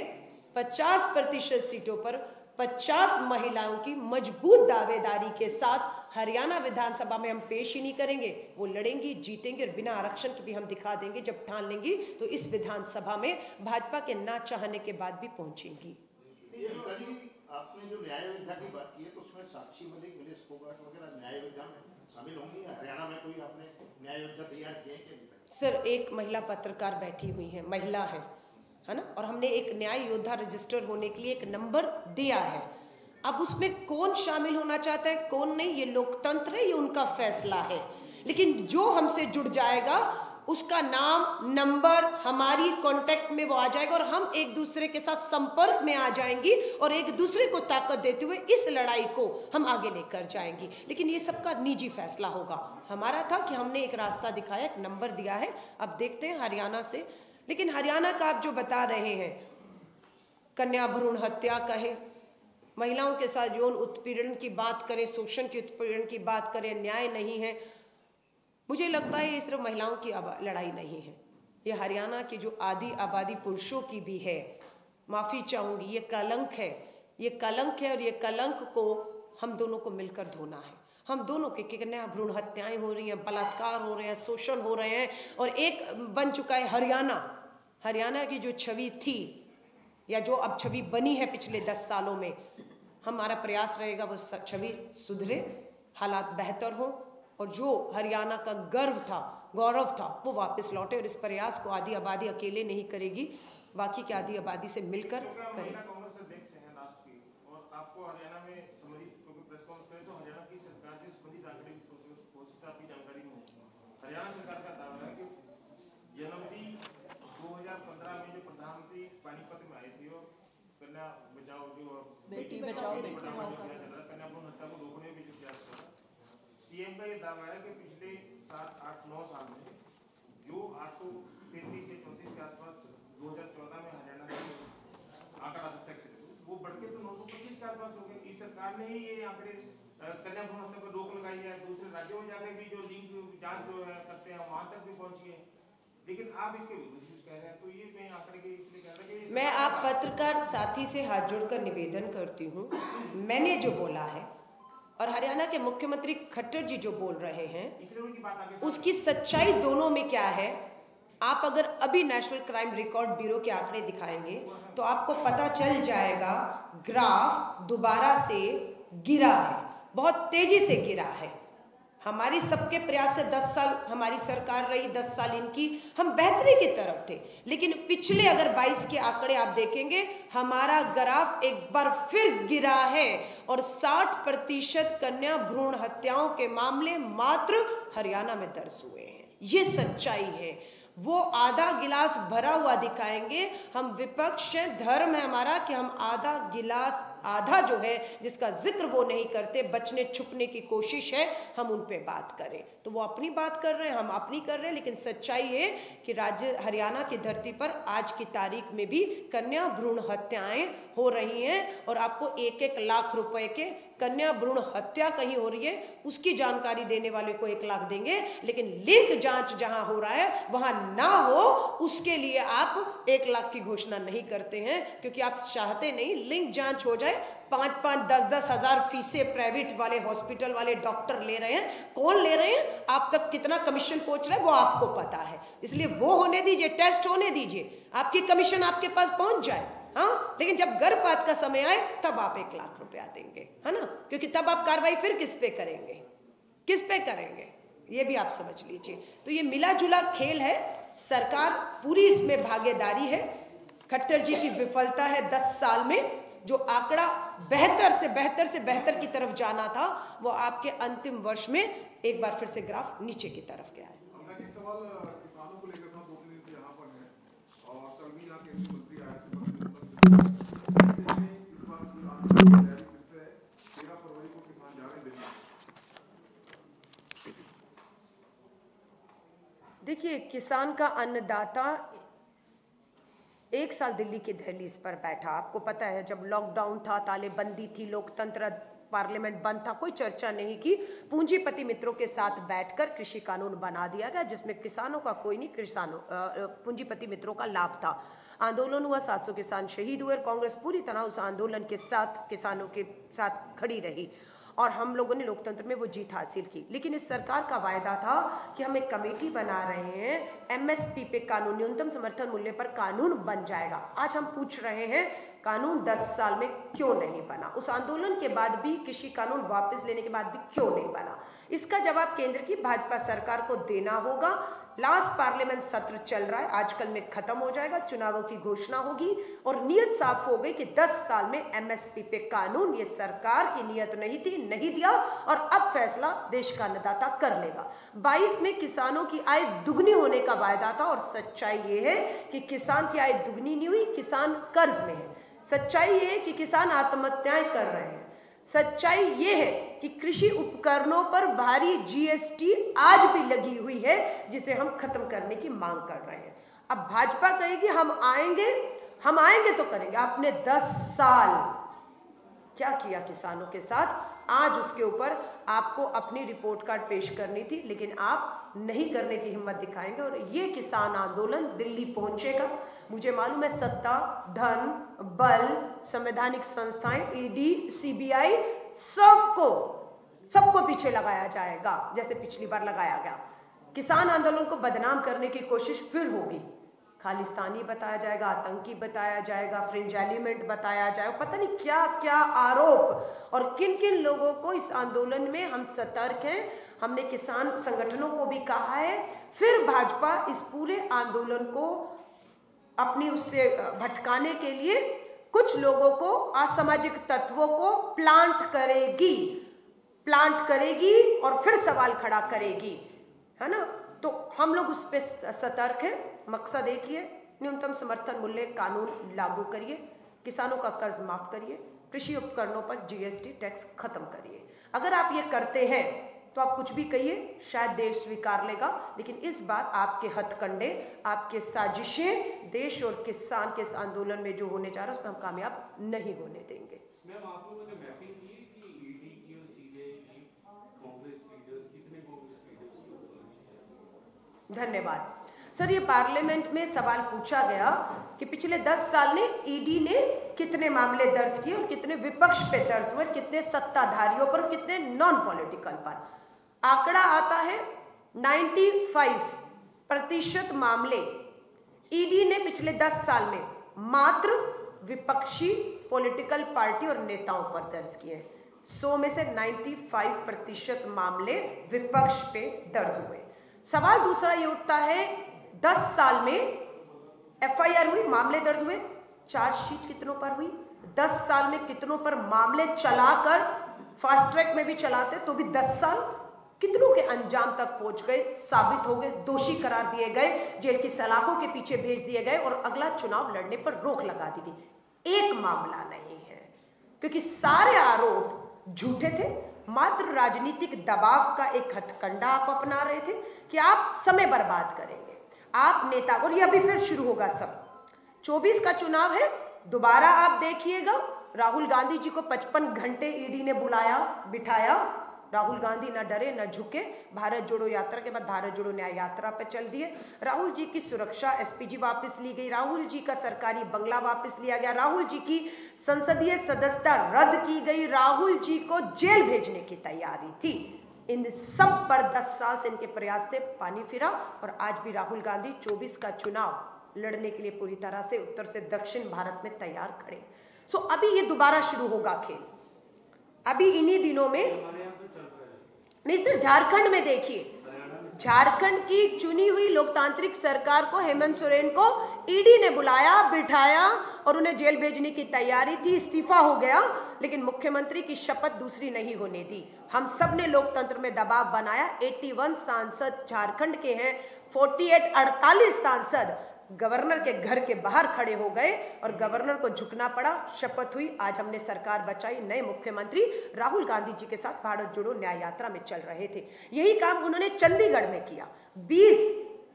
50% सीटों पर 50 महिलाओं की मजबूत दावेदारी के साथ हरियाणा विधानसभा में हम पेश ही नहीं करेंगे. वो लड़ेंगी, जीतेंगे और बिना आरक्षण के भी हम दिखा देंगे. जब ठान लेंगी तो इस विधानसभा में भाजपा के ना चाहने के बाद भी पहुंचेंगी.
आपने जो न्याय योद्धा की बात की है तो उसमें साक्षी मलिक, विनेश फोगाट वगैरह न्याय योद्धा में शामिल होंगी. हरियाणा में कोई आपने न्याय योद्धा तैयार किए हैं?
सर, एक महिला पत्रकार बैठी हुई है, महिला है ना, और हमने एक न्याय योद्धा रजिस्टर होने के लिए एक नंबर दिया है. अब उसमें कौन शामिल होना चाहता है कौन नहीं, ये लोकतंत्र है, ये उनका फैसला है. लेकिन जो हमसे जुड़ जाएगा उसका नाम, नंबर हमारी कांटेक्ट में वो आ जाएगा और हम एक दूसरे के साथ संपर्क में आ जाएंगी और एक दूसरे को ताकत देते हुए इस लड़ाई को हम आगे लेकर जाएंगी. लेकिन ये सबका निजी फैसला होगा. हमारा था कि हमने एक रास्ता दिखाया, एक नंबर दिया है. अब देखते हैं हरियाणा से. लेकिन हरियाणा का आप जो बता रहे हैं, कन्या भ्रूण हत्या कहें, महिलाओं के साथ यौन उत्पीड़न की बात करें, शोषण की उत्पीड़न की बात करें, न्याय नहीं है. मुझे लगता है ये सिर्फ महिलाओं की लड़ाई नहीं है, ये हरियाणा की जो आधी आबादी पुरुषों की भी है। माफ़ी चाहूँगी, ये कलंक है, ये कलंक है, और ये कलंक को हम दोनों को मिलकर धोना है। हम दोनों के कन्या भ्रूण हत्याएं हो रही हैं, बलात्कार हो रहे हैं, शोषण हो रहे हैं, और एक बन चुका है हरियाणा। हरियाणा की जो छवि थी या जो अब छवि बनी है पिछले 10 सालों में, हमारा प्रयास रहेगा वो छवि सुधरे, हालात बेहतर हो, और जो हरियाणा का गर्व था, गौरव था, वो वापस लौटे। और इस प्रयास को आधी आबादी अकेले नहीं करेगी, बाकी की आधी आबादी से मिलकर करेगी।
कांग्रेस अध्यक्ष हैं राष्ट्र की, और आपको हरियाणा में संबंधित क्योंकि प्रेस कॉन्फ्रेंस करें तो हरियाणा की सरकार से संबंधित आंकड़े की आपकी जानकारी नहीं है। हरियाणा सरकार का दावा है कि जनवरी 2015 में जो प्रधानमंत्री पानीपत में आए थे और कन्या बचाओ जो
बेटी बचाओ बेटी पढ़ाओ का
कन्या भ्रूण हत्या को रोकने में जो प्रयास करा, सीएम का ये दावा है कि पिछले 7-8-9 साल में जो 833 से 34 के आसपास 2014 में हरियाणा में आंकड़ा सेक्स वो बढ़ के तो 925 के आसपास हो गए। इस सरकार ने ही ये आंकड़े कन्या भ्रूण हत्या पर रोक लगाई है, दूसरे राज्यों में जाकर भी जो लिंक जांच जो है करते हैं वहां तक भी पहुंची है, लेकिन आप इसके विरुद्ध कह रहे हैं। तो ये मैं आंकड़े के इसलिए कह रहा कि
मैं आप पत्रकार साथी से हाथ जोड़कर निवेदन करती हूँ, मैंने जो बोला है और हरियाणा के मुख्यमंत्री खट्टर जी जो बोल रहे हैं उसकी सच्चाई दोनों में क्या है। आप अगर अभी नेशनल क्राइम रिकॉर्ड ब्यूरो के आंकड़े दिखाएंगे तो आपको पता चल जाएगा, ग्राफ दोबारा से गिरा है, बहुत तेजी से गिरा है। हमारी सबके प्रयास से 10 साल हमारी सरकार रही, 10 साल इनकी, हम बेहतरी की तरफ थे, लेकिन पिछले अगर 22 के आंकड़े आप देखेंगे हमारा ग्राफ एक बार फिर गिरा है, और 60% कन्या भ्रूण हत्याओं के मामले मात्र हरियाणा में दर्ज हुए हैं। ये सच्चाई है। वो आधा गिलास भरा हुआ दिखाएंगे, हम विपक्ष हैं, धर्म है हमारा कि हम आधा गिलास, आधा जो है जिसका जिक्र वो नहीं करते, बचने छुपने की कोशिश है, हम उन पे बात करें। तो वो अपनी बात कर रहे हैं, हम अपनी कर रहे हैं, लेकिन सच्चाई है कि राज्य हरियाणा की धरती पर आज की तारीख में भी कन्या भ्रूण हत्याएं हो रही हैं, और आपको 1-1 लाख रुपए के कन्या भ्रूण हत्या कहीं हो रही है उसकी जानकारी देने वाले को 1 लाख देंगे, लेकिन लिंग जांच जहां हो रहा है वहां ना हो उसके लिए आप 1 लाख की घोषणा नहीं करते हैं, क्योंकि आप चाहते नहीं लिंग जांच हो जाए। 5-5, 10-10 हजार फीसें प्राइवेट वाले हॉस्पिटल वाले डॉक्टर ले रहे हैं। कौन ले रहे हैं, आप तक कितना कमीशन पहुंच रहा है वो आपको पता है, इसलिए वो होने दीजिए, टेस्ट होने दीजिए, आपकी कमीशन आपके पास पहुंच जाए। हाँ, लेकिन जब गर्भपात का समय आए तब आप 1 लाख रुपया देंगे, है ना, क्योंकि तब आप कार्रवाई फिर किस पे करेंगे, किस पे करेंगे, ये भी आप समझ लीजिए। तो ये मिला जुला खेल है, सरकार पूरी इसमें भागीदारी है। खट्टर जी की विफलता है 10 साल में, जो आंकड़ा बेहतर से बेहतर की तरफ जाना था वो आपके अंतिम वर्ष में एक बार फिर से ग्राफ नीचे की तरफ गया है।
एक सवाल किसानों को लेकर था, 2-3 दिन से यहाँ पर है, और कल भी यहाँ केंद्रीय मंत्री आए थे, इस बार की तैयारी फिर से 13 फरवरी को किसान जा रहे हैं दिल्ली।
देखिए, किसान का अन्नदाता 1 साल दिल्ली की दहलीज पर बैठा। आपको पता है जब लॉकडाउन था, तालेबंदी थी, लोकतंत्र, पार्लियामेंट बंद था, कोई चर्चा नहीं की, पूंजीपति मित्रों के साथ बैठकर कृषि कानून बना दिया गया जिसमें किसानों का कोई नहीं, पूंजीपति मित्रों का लाभ था। आंदोलन हुआ, 700 किसान शहीद हुए, कांग्रेस पूरी तरह उस आंदोलन के साथ, किसानों के साथ खड़ी रही, और हम लोगों ने लोकतंत्र में वो जीत हासिल की। लेकिन इस सरकार का वायदा था कि हम एक कमेटी बना रहे हैं, एमएसपी पे कानून, न्यूनतम समर्थन मूल्य पर कानून बन जाएगा। आज हम पूछ रहे हैं कानून 10 साल में क्यों नहीं बना, उस आंदोलन के बाद भी, कृषि कानून वापस लेने के बाद भी क्यों नहीं बना। इसका जवाब केंद्र की भाजपा सरकार को देना होगा। लास्ट पार्लियामेंट सत्र चल रहा है, आजकल में खत्म हो जाएगा, चुनावों की घोषणा होगी, और नियत साफ हो गई कि 10 साल में एमएसपी पे कानून, ये सरकार की नियत नहीं थी, नहीं दिया, और अब फैसला देश का अन्नदाता कर लेगा। 22 में किसानों की आय दुगनी होने का वायदा था, और सच्चाई ये है कि किसान की आय दुगनी नहीं हुई, किसान कर्ज में है। सच्चाई ये है कि किसान आत्महत्याएं कर रहे हैं। सच्चाई ये है कि कृषि उपकरणों पर भारी जीएसटी आज भी लगी हुई है, जिसे हम खत्म करने की मांग कर रहे हैं। अब भाजपा कहेगी हम आएंगे तो करेंगे। आपने 10 साल क्या किया किसानों के साथ? आज उसके ऊपर आपको अपनी रिपोर्ट कार्ड पेश करनी थी, लेकिन आप नहीं करने की हिम्मत दिखाएंगे और ये किसान आंदोलन दिल्ली पहुंचेगा। मुझे मालूम है सत्ता, धन, बल, संवैधानिक संस्थाएं, ईडी, सीबीआई, सबको पीछे लगाया जाएगा जैसे पिछली बार लगाया गया। किसान आंदोलन को बदनाम करने की कोशिश फिर होगी, खालिस्तानी बताया जाएगा, आतंकी बताया जाएगा, फ्रिंज एलिमेंट बताया जाएगा, पता नहीं क्या क्या आरोप। और किन किन लोगों को इस आंदोलन में हम सतर्क हैं, हमने किसान संगठनों को भी कहा है। फिर भाजपा इस पूरे आंदोलन को अपनी उससे भटकाने के लिए कुछ लोगों को, असामाजिक तत्वों को प्लांट करेगी और फिर सवाल खड़ा करेगी, है ना। तो हम लोग उस पर सतर्क हैं। मकसद एक ही है, न्यूनतम समर्थन मूल्य कानून लागू करिए, किसानों का कर्ज माफ करिए, कृषि उपकरणों पर जीएसटी टैक्स खत्म करिए। अगर आप ये करते हैं तो आप कुछ भी कहिए, शायद देश स्वीकार लेगा, लेकिन इस बार आपके हथकंडे, आपके साजिशें देश और किसान के इस आंदोलन में जो होने जा रहा है उसमें हम कामयाब नहीं होने देंगे।
मैम, आप लोगों ने मैपिंग की कि ईडी की और सीबीआई की कांग्रेस लीडर्स, कितने कांग्रेस लीडर्स?
धन्यवाद सर। ये पार्लियामेंट में सवाल पूछा गया कि पिछले 10 साल में ईडी ने कितने मामले दर्ज किए और कितने विपक्ष पे दर्ज हुए, कितने सत्ताधारियों पर, कितने नॉन पॉलिटिकल पर। आंकड़ा आता है 95% मामले ईडी ने पिछले 10 साल में मात्र विपक्षी पॉलिटिकल पार्टी और नेताओं पर दर्ज किए हैं। 100 में से 95% मामले विपक्ष पे दर्ज हुए। सवाल दूसरा ये उठता है, 10 साल में एफआईआर हुई, मामले दर्ज हुए, चार्जशीट कितनों पर हुई, 10 साल में कितनों पर मामले चलाकर फास्ट ट्रैक में भी चलाते तो भी 10 साल, कितनों के अंजाम तक पहुंच गए, साबित हो गए, दोषी करार दिए गए, जेल की सलाखों के पीछे भेज दिए गए और अगला चुनाव लड़ने पर रोक लगा दी गई। एक मामला नहीं है, क्योंकि सारे आरोप झूठे थे। मात्र राजनीतिक दबाव का एक हथकंडा आप अपना रहे थे कि आप समय बर्बाद करेंगे, आप नेता, और ये अभी फिर शुरू होगा सब। 24 का चुनाव है, दोबारा आप देखिएगा, राहुल गांधी जी को 55 घंटे ईडी ने बुलाया बिठाया, राहुल गांधी न डरे न झुके, भारत जोड़ो यात्रा के बाद भारत जोड़ो न्याय यात्रा पर चल दिए। राहुल जी की सुरक्षा एसपीजी वापस ली गई, राहुल जी का सरकारी बंगला वापस लिया गया, राहुल जी की संसदीय सदस्यता रद्द की गई, राहुल जी को जेल भेजने की तैयारी थी। इन सब पर 10 साल से इनके प्रयास थे, पानी फिरा और आज भी राहुल गांधी 24 का चुनाव लड़ने के लिए पूरी तरह से उत्तर से दक्षिण भारत में तैयार खड़े। सो अभी ये दोबारा शुरू होगा खेल, अभी इन्हीं दिनों में नहीं सर, झारखंड में देखिए, झारखंड की चुनी हुई लोकतांत्रिक सरकार को, हेमंत सोरेन को ईडी ने बुलाया बिठाया और उन्हें जेल भेजने की तैयारी थी, इस्तीफा हो गया, लेकिन मुख्यमंत्री की शपथ दूसरी नहीं होने दी। हम सब ने लोकतंत्र में दबाव बनाया। 81 सांसद झारखंड के हैं, 48 सांसद गवर्नर के घर के बाहर खड़े हो गए और गवर्नर को झुकना पड़ा, शपथ हुई, आज हमने सरकार बचाई। नए मुख्यमंत्री राहुल गांधी जी के साथ भारत जोड़ो न्याय यात्रा में चल रहे थे। यही काम उन्होंने चंडीगढ़ में किया। 20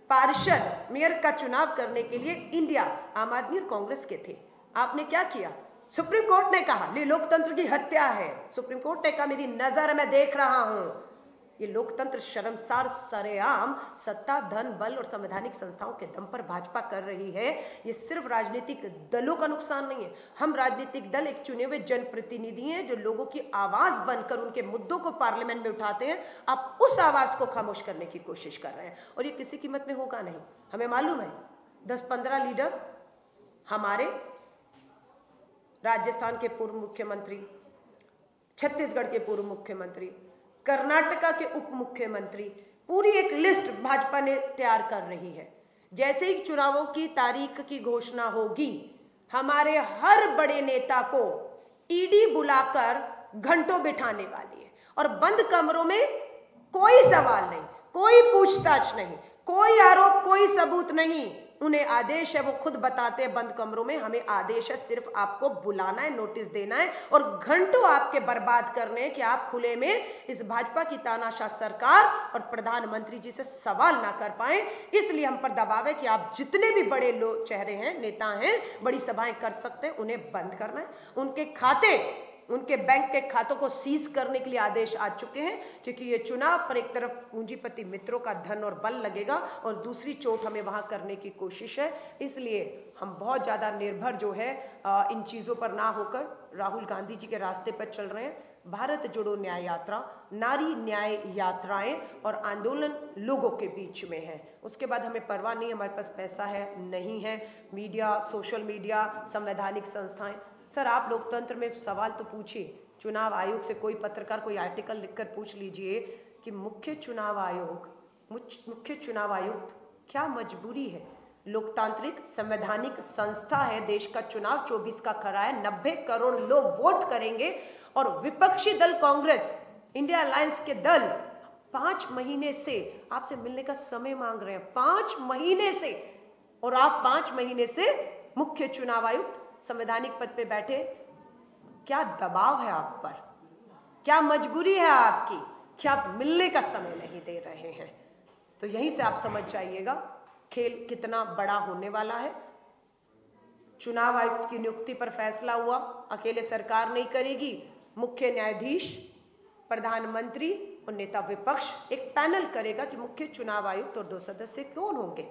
पार्षद मेयर का चुनाव करने के लिए इंडिया, आम आदमी और कांग्रेस के थे। आपने क्या किया? सुप्रीम कोर्ट ने कहा ये लोकतंत्र की हत्या है। सुप्रीम कोर्ट ने कहा मेरी नजर मैं देख रहा हूं, ये लोकतंत्र शर्मसार सरेआम सत्ता, धन, बल और संवैधानिक संस्थाओं के दम पर भाजपा कर रही है। ये सिर्फ राजनीतिक दलों का नुकसान नहीं है, हम राजनीतिक दल एक चुने हुए जनप्रतिनिधि हैं जो लोगों की आवाज बनकर उनके मुद्दों को पार्लियामेंट में उठाते हैं। आप उस आवाज को खामोश करने की कोशिश कर रहे हैं और ये किसी कीमत में होगा नहीं। हमें मालूम है 10-15 लीडर हमारे, राजस्थान के पूर्व मुख्यमंत्री, छत्तीसगढ़ के पूर्व मुख्यमंत्री, कर्नाटका के उप मुख्यमंत्री, पूरी एक लिस्ट भाजपा ने तैयार कर रही है। जैसे ही चुनावों की तारीख की घोषणा होगी, हमारे हर बड़े नेता को ईडी बुलाकर घंटों बिठाने वाली है और बंद कमरों में कोई सवाल नहीं, कोई पूछताछ नहीं, कोई आरोप, कोई सबूत नहीं। उन्हें आदेश है, वो खुद बताते हैं बंद कमरों में, हमें आदेश है सिर्फ आपको बुलाना है, नोटिस देना है और घंटों आपके बर्बाद करने हैं कि आप खुले में इस भाजपा की तानाशाह सरकार और प्रधानमंत्री जी से सवाल ना कर पाए। इसलिए हम पर दबाव है कि आप जितने भी बड़े लोग, चेहरे हैं, नेता हैं, बड़ी सभाएं कर सकते हैं, उन्हें बंद करना है। उनके खाते उनके बैंक के खातों को सीज करने के लिए आदेश आ चुके हैं, क्योंकि ये चुनाव पर एक तरफ पूंजीपति मित्रों का धन और बल लगेगा और दूसरी चोट हमें वहां करने की कोशिश है। इसलिए हम बहुत ज़्यादा निर्भर जो है इन चीज़ों पर ना होकर राहुल गांधी जी के रास्ते पर चल रहे हैं। भारत जोड़ो न्याय यात्रा, नारी न्याय यात्राएं और आंदोलन लोगों के बीच में है। उसके बाद हमें परवाह नहीं, हमारे पास पैसा है नहीं है, मीडिया, सोशल मीडिया, संवैधानिक संस्थाएं। सर आप लोकतंत्र में सवाल तो पूछिए, चुनाव आयोग से कोई पत्रकार कोई आर्टिकल लिखकर पूछ लीजिए कि मुख्य चुनाव आयुक्त क्या मजबूरी है, लोकतांत्रिक संवैधानिक संस्था है, देश का चुनाव 24 का खड़ा है, 90 करोड़ लोग वोट करेंगे और विपक्षी दल कांग्रेस, इंडिया अलायंस के दल 5 महीने से आपसे मिलने का समय मांग रहे हैं, 5 महीने से, और आप 5 महीने से मुख्य चुनाव आयुक्त संवैधानिक पद पे बैठे। क्या दबाव है आप पर, क्या मजबूरी है आपकी कि आप मिलने का समय नहीं दे रहे हैं? तो यहीं से आप समझ जाइएगा खेल कितना बड़ा होने वाला है। चुनाव आयुक्त की नियुक्ति पर फैसला हुआ, अकेले सरकार नहीं करेगी, मुख्य न्यायाधीश, प्रधानमंत्री और नेता विपक्ष एक पैनल करेगा कि मुख्य चुनाव आयुक्त और 2 सदस्य कौन होंगे।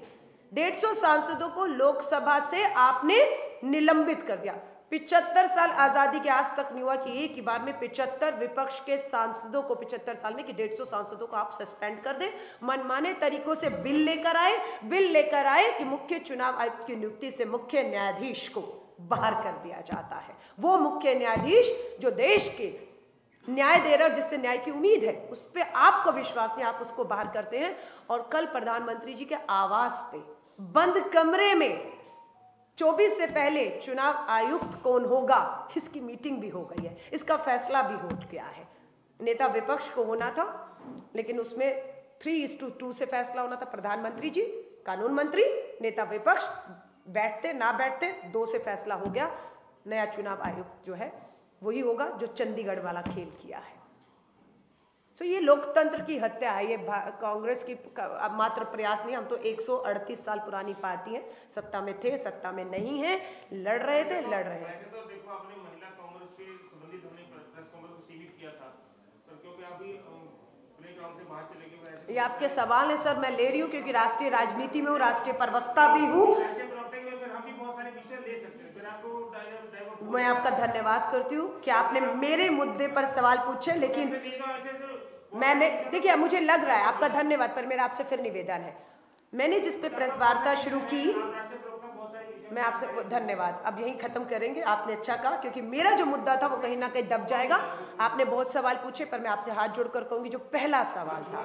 150 सांसदों को लोकसभा से आपने निलंबित कर दिया। 75 साल आजादी के आज तक नहीं हुआ कि एक ही बार में 75 विपक्ष के सांसदों को 75 साल में कि 150 सांसदों को आप सस्पेंड कर दें। मनमाने तरीकों से बिल लेकर आए कि मुख्य चुनाव आयुक्त की नियुक्ति से मुख्य न्यायाधीश को बाहर कर दिया जाता है। वो मुख्य न्यायाधीश जो देश के न्याय दे रहा है, जिससे न्याय की उम्मीद है, उस पर आपको विश्वास नहीं, आप उसको बाहर करते हैं। और कल प्रधानमंत्री जी के आवास पे बंद कमरे में 24 से पहले चुनाव आयुक्त कौन होगा इसकी मीटिंग भी हो गई है, इसका फैसला भी हो गया है। नेता विपक्ष को होना था, लेकिन उसमें 3:2 से फैसला होना था। प्रधानमंत्री जी, कानून मंत्री, नेता विपक्ष, बैठते ना बैठते 2 से फैसला हो गया। नया चुनाव आयुक्त जो है वही होगा जो चंडीगढ़ वाला खेल किया है। तो ये लोकतंत्र की हत्या है, ये कांग्रेस की मात्र प्रयास नहीं। हम तो 138 साल पुरानी पार्टी है, सत्ता में थे, सत्ता में नहीं है, लड़ रहे थे, लड़ रहे हैं।
वैसे तो देखो आपने महिला कांग्रेस के संबंधित हमने प्रेस कॉन्फ्रेंस को सीमित किया था, पर क्योंकि अभी प्लेग्राउंड से बाहर चले गए।
ये आपके सवाल है सर, मैं ले रही हूँ क्योंकि राष्ट्रीय राजनीति में हूँ, राष्ट्रीय प्रवक्ता भी हूँ। मैं आपका धन्यवाद करती हूँ कि आपने मेरे मुद्दे पर सवाल पूछे, लेकिन मैंने, देखिए मुझे लग रहा है, आपका धन्यवाद, पर मेरा आपसे फिर निवेदन है, मैंने जिस पे प्रेस वार्ता शुरू की, मैं आपसे धन्यवाद, अब यहीं खत्म करेंगे। आपने अच्छा कहा, क्योंकि मेरा जो मुद्दा था वो कहीं ना कहीं दब जाएगा। आपने बहुत सवाल पूछे, पर मैं आपसे हाथ जोड़कर कहूंगी, जो पहला सवाल था,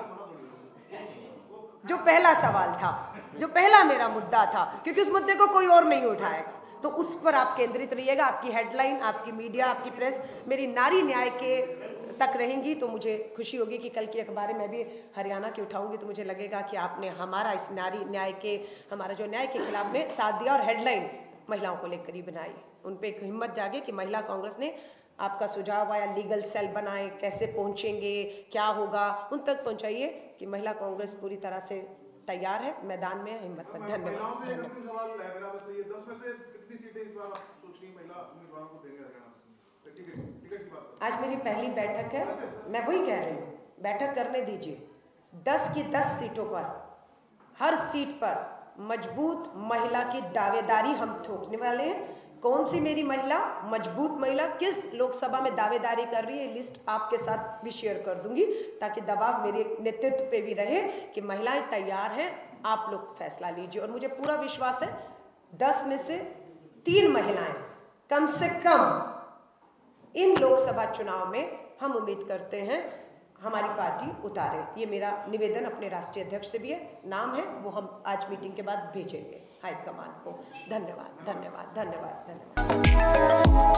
जो पहला मेरा मुद्दा था, क्योंकि उस मुद्दे को कोई और नहीं उठाएगा, तो उस पर आप केंद्रित रहिएगा। आपकी हेडलाइन, आपकी मीडिया, आपकी प्रेस मेरी नारी न्याय के तक रहेंगी, तो मुझे खुशी होगी कि कल की अखबारें मैं भी हरियाणा की उठाऊंगी, तो मुझे लगेगा कि आपने हमारा इस नारी न्याय के, हमारा जो न्याय के खिलाफ में साथ दिया, और हेडलाइन महिलाओं को लेकर ही बनाई। उन पर एक हिम्मत जागे कि महिला कांग्रेस ने आपका सुझाव आया, लीगल सेल बनाए, कैसे पहुँचेंगे, क्या होगा, उन तक पहुँचाइए कि महिला कांग्रेस पूरी तरह से तैयार है, मैदान में है, हिम्मत में। धन्यवाद। आज मेरी पहली बैठक है, मैं वही कह रही हूँ, बैठक करने दीजिए। 10 की 10 सीटों पर, हर सीट पर मजबूत महिला की दावेदारी हम ठोकने वाले हैं। कौन सी मेरी महिला, मजबूत महिला किस लोकसभा में दावेदारी कर रही है, लिस्ट आपके साथ भी शेयर कर दूंगी, ताकि दबाव मेरे नेतृत्व पे भी रहे कि महिलाएं तैयार हैं, आप लोग फैसला लीजिए। और मुझे पूरा विश्वास है 10 में से 3 महिलाएं कम से कम इन लोकसभा चुनाव में हम उम्मीद करते हैं हमारी पार्टी उतारे। ये मेरा निवेदन अपने राष्ट्रीय अध्यक्ष से भी है, नाम है वो हम आज मीटिंग के बाद भेजेंगे हाईकमान को। धन्यवाद, धन्यवाद, धन्यवाद, धन्यवाद।